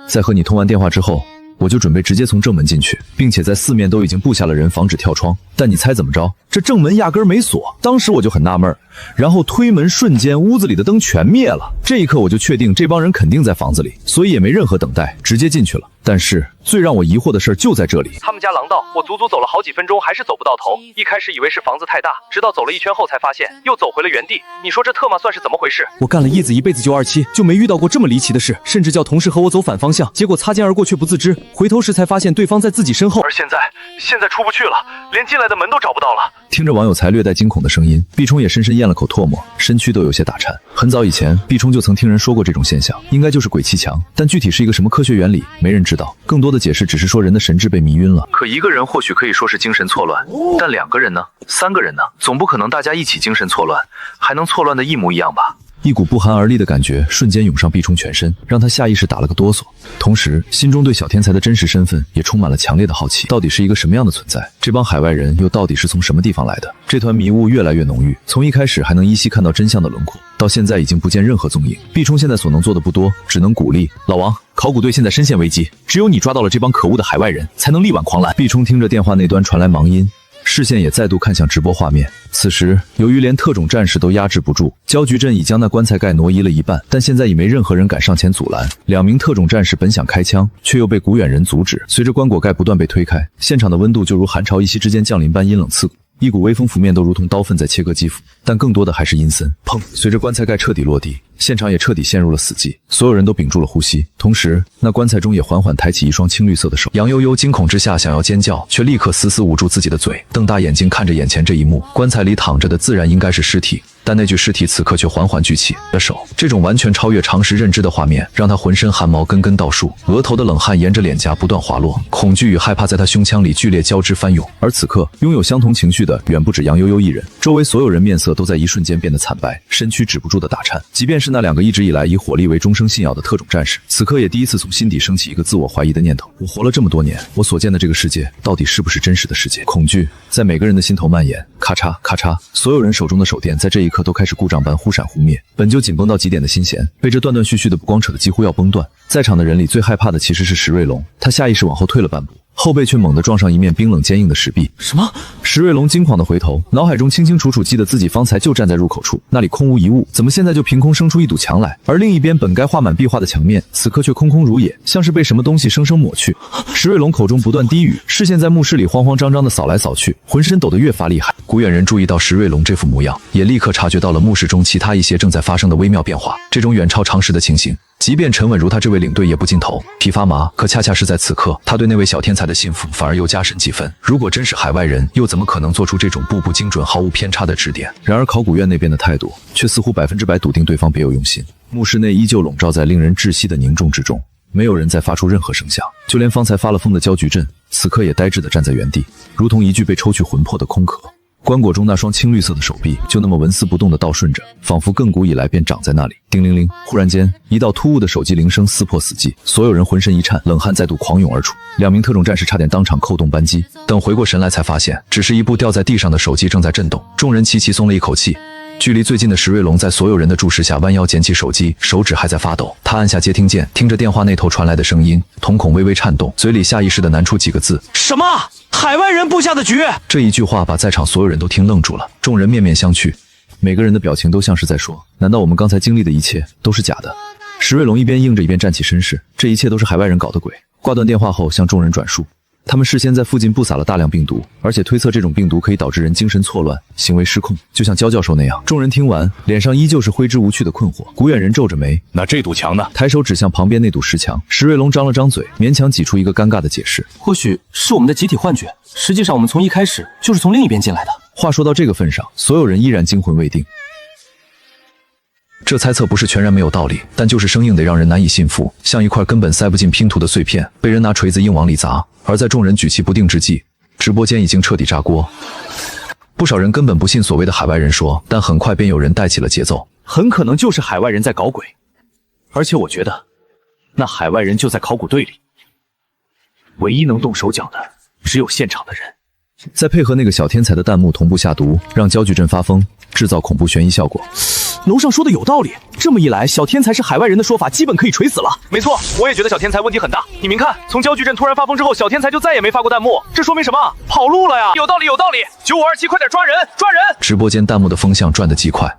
S1: 在和你通完電話之後，我就準備直接從正門進去，並且在4面都已經布下了人，防止跳窗。
S3: 但你猜怎麼着？這正門壓根沒鎖，當時我就很納悶，然後推門瞬間，屋子裡的燈全滅了。這一刻我就確定這幫人肯定在房子裡，所以也沒任何等待，直接進去了。但是最讓我疑惑的事就在這裡，
S4: 他們家廊道，我足足走了好幾分鐘，還是走不到頭。一開始以為是房子太大，直到走了一圈後才發现，又走回了原地。你說這特麼算是怎麼回事？
S3: 我幹了一子一輩子927，就沒遇到過這麼離奇的事，甚至叫同事和我走反方向，結果擦肩而過卻不自知，回頭時才發現對方在自己身後。
S4: 而現在出不去了，連進來的门都找不到了。
S1: 聽着网友才略帶驚恐的聲音，畢衝也深深咽了口唾沫，身軀都有些打顫。很早以前，畢衝就曾听人說過這種現象，應該就是鬼氣強，但具體是一個什麼科學原理，沒人知道。更多的解釋只是說人的神智被迷暈了。
S4: 可一個人或許可以說是精神錯亂，但2個人呢？3個人呢？總不可能大家一起精神錯亂，還能錯亂的一模一樣吧？
S1: 一股不寒而栗的感覺瞬間湧上畢衝全身，讓他下意識打了個哆嗦，同時心中對小天才的真實身份也充滿了強烈的好奇，到底是一個什麼樣的存在？这幫海外人又到底是從什麼地方來的？這團迷霧越來越濃郁，從一開始還能依稀看到真相的輪廓，到現在已經不見任何蹤影。畢衝現在所能做的不多，只能鼓勵老王，考古隊現在深陷危機，只有你抓到了這幫可惡的海外人，才能力挽狂瀾。畢衝聽着電話那端傳來忙音，視線也再度看向直播畫面。此時，由於連特種戰士都壓制不住，焦菊鎮已將那棺材蓋挪移了一半，但現在已沒任何人敢上前阻攔。2名特種戰士本想開槍，卻又被古遠人阻止。隨着棺椁蓋不斷被推開，現場的溫度就如寒潮一夕之間降臨般陰冷刺骨。一股微風拂面，都如同刀锋在切割肌膚，但更多的還是陰森。砰！隨着棺材蓋徹底落地，現場也徹底陷入了死寂，所有人都屏住了呼吸。同時，那棺材中也緩緩抬起一雙青綠色的手。楊悠悠驚恐之下想要尖叫，卻立刻死死捂住自己的嘴，瞪大眼睛看着眼前這一幕。棺材裡躺着的自然應該是屍體，但那具屍體此刻卻緩緩舉起了手。這種完全超越常識認知的畫面，讓他渾身汗毛根根倒豎，額頭的冷汗沿着臉頰不斷滑落，恐懼與害怕在他胸腔裡劇烈交織翻湧。而此刻，擁有相同情緒的遠不止楊悠悠一人，周圍所有人面色都在一瞬間變得慘白，身軀止不住的打顫。即便是那2個一直以來以火力為終生信仰的特種戰士，此刻也第一次從心底升起一個自我懷疑的念頭：我活了這麼多年，我所見的這個世界到底是不是真實的世界？恐懼在每個人的心頭蔓延，咔嚓咔嚓，所有人手中的手電在這一刻都開始故障般忽閃忽滅。本就緊繃到極點的心弦，被這斷斷續續的不光扯得幾乎要崩斷。在場的人裡最害怕的其實是石瑞龍，他下意識往後退了半步，後背卻猛地撞上一面冰冷堅硬的石壁。
S3: 什麼？
S1: 石瑞龙驚慌地回頭，腦海中清清楚楚記得自己方才就站在入口處，那裡空無一物，怎麼現在就憑空生出一堵牆來？而另一邊本該畫滿壁畫的牆面，此刻卻空空如也，像是被什麼東西生生抹去。石瑞龍口中不斷低語，視線在墓室裡慌慌張張地掃來掃去，渾身抖得越發厲害。古遠人注意到石瑞龍這副模樣，也立刻察覺到了墓室中其他一些正在發生的微妙變化。這種遠超常識的情形，即便沉穩如他這位領隊也不禁頭皮發麻。可恰恰是在此刻，他對那位小天才的信服反而又加深幾分。如果真是海外人，又怎麼可能做出這種步步精準、毫無偏差的指點？然而考古院那邊的態度卻似乎100%篤定對方別有用心。墓室內依舊籠罩在令人窒息的凝重之中，沒有人再發出任何聲響，就連方才發了瘋的焦菊鎮，此刻也呆滯地站在原地，如同一具被抽去魂魄的空殼。棺椁中那雙青綠色的手臂就那麼紋絲不動地倒順着，仿佛亘古以來便長在那裡。叮鈴鈴！忽然間，一道突兀的手機鈴聲撕破死寂，所有人渾身一顫，冷汗再度狂湧而出。2名特種戰士差點當場扣動扳機，等回過神來才發現，只是一部掉在地上的手機正在震動。众人齊齊鬆了一口氣。距離最近的石瑞龍在所有人的注視下彎腰撿起手機，手指還在發抖。他按下接聽鍵，聽着電話那頭傳來的聲音，瞳孔微微顫動，嘴裡下意識地喃出幾個字：
S3: 什麼？海外人布下的局？
S1: 這一句話把在場所有人都聽愣住了，眾人面面相覷，每個人的表情都像是在說：難道我們剛才經歷的一切都是假的？石瑞龍一邊應着一邊站起身勢，這一切都是海外人搞的鬼。掛斷電話後向众人轉述，他們事先在附近布撒了大量病毒，而且推測這種病毒可以導致人精神錯亂、行為失控，就像焦教授那樣。眾人聽完，臉上依舊是揮之無去的困惑。古遠人皺着眉，
S8: 那這堵牆呢？
S1: 抬手指向旁邊那堵石牆。石瑞龍張了张嘴，勉強擠出一個尷尬的解釋：
S3: 或許是我們的集體幻覺，實際上我們從一開始就是從另一邊進來的。
S1: 話說到這個份上，所有人依然驚魂未定。這猜測不是全然沒有道理，但就是生硬得讓人難以信服，像一塊根本塞不進拼圖的碎片，被人拿錘子硬往裡砸。而在眾人舉棋不定之際，直播間已經徹底炸鍋。不少人根本不信所謂的海外人說，但很快便有人帶起了節奏，
S3: 很可能就是海外人在搞鬼。而且我覺得，那海外人就在考古队裡，唯一能動手脚的只有现场的人。
S1: 再配合那個小天才的彈幕同步下毒，讓焦距陣發瘋，制造恐怖懸疑效果。
S3: 樓上說的有道理，這麼一來，小天才是海外人的說法基本可以錘死了。没錯，我也覺得小天才問題很大。你明看，從焦距陣突然發瘋之後，小天才就再也沒發過彈幕，這說明什麼？跑路了呀！有道理，有道理。9527，快點抓人，抓人！
S1: 直播間彈幕的风向轉得極快。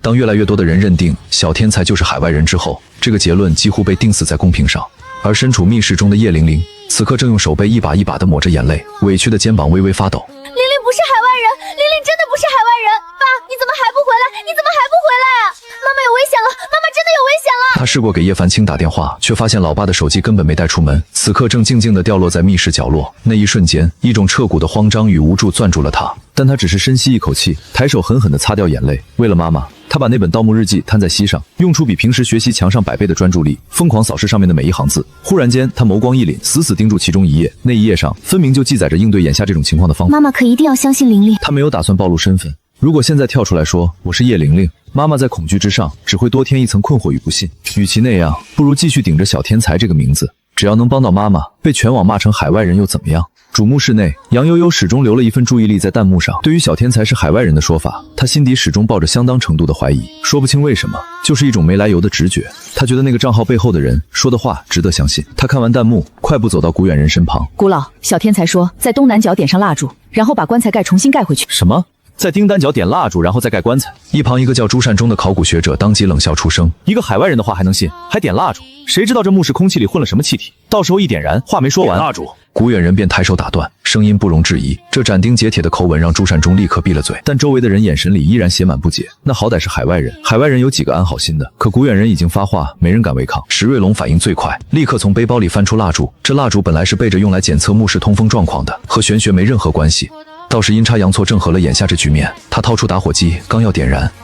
S1: 當越來越多的人認定小天才就是海外人之後，這個結論幾乎被釘死在公屏上。而身處密室中的葉玲玲，此刻正用手背一把一把地抹着眼淚，委屈的肩膀微微發抖。
S2: 玲玲不是海外人，玲玲真的不是海外人。爸，你怎么还不回来？你怎么还不回来啊？媽媽有危險了，媽媽真的有危險了。
S1: 他試過給葉凡清打電話，卻發現老爸的手機根本沒帶出門，此刻正靜靜地掉落在密室角落。那一瞬間，一種徹骨的慌張與無助攥住了他，但他只是深吸一口氣，抬手狠狠地擦掉眼淚。為了媽媽，他把那本盜墓日記攤在膝上，用出比平時學習強上100倍的專注力，瘋狂掃視上面的每一行字。忽然間，他眸光一凜，死死盯住其中一頁，那一頁上分明就記載着應對眼下這種情況的方法。
S2: 媽媽可一定要相信玲玲。
S1: 他沒有打算暴露身份，如果現在跳出來說我是葉玲玲，媽媽在恐懼之上只會多添一層困惑與不信。與其那樣，不如繼續頂着小天才這個名字，只要能幫到媽媽，被全網罵成海外人又怎麼樣？主幕室內，楊悠悠始終留了一份注意力在彈幕上。對於小天才是海外人的說法，他心底始終抱着相當程度的懷疑，說不清為什麼，就是一種沒來由的直覺。他覺得那個賬號背後的人說的話值得相信。他看完彈幕，快步走到古遠人身旁。
S6: 古老，小天才說在東南角點上蠟燭，然後把棺材蓋重新蓋回去。
S3: 什麼？在丁單角點蠟燭，然後再蓋棺材？
S1: 一旁一個叫朱善忠的考古學者當即冷笑出聲：
S3: 一個海外人的話還能信？還點蠟燭？誰知道這墓室空氣裡混了什麼氣體？到時候一點燃，話沒說完，
S8: 蠟燭。
S1: 古遠人便抬手打斷，聲音不容置疑。這斬釘截鐵的口吻讓朱善忠立刻閉了嘴，但周圍的人眼神裡依然寫滿不解。那好歹是海外人，海外人有幾個安好心的？可古遠人已經發話，沒人敢違抗。石瑞龍反應最快，立刻從背包裡翻出蠟燭。這蠟燭本來是備着用來檢測墓室通風狀況的，和玄學沒任何關係。倒是陰差陽錯正合了眼下這局面。他掏出打火機，剛要點燃，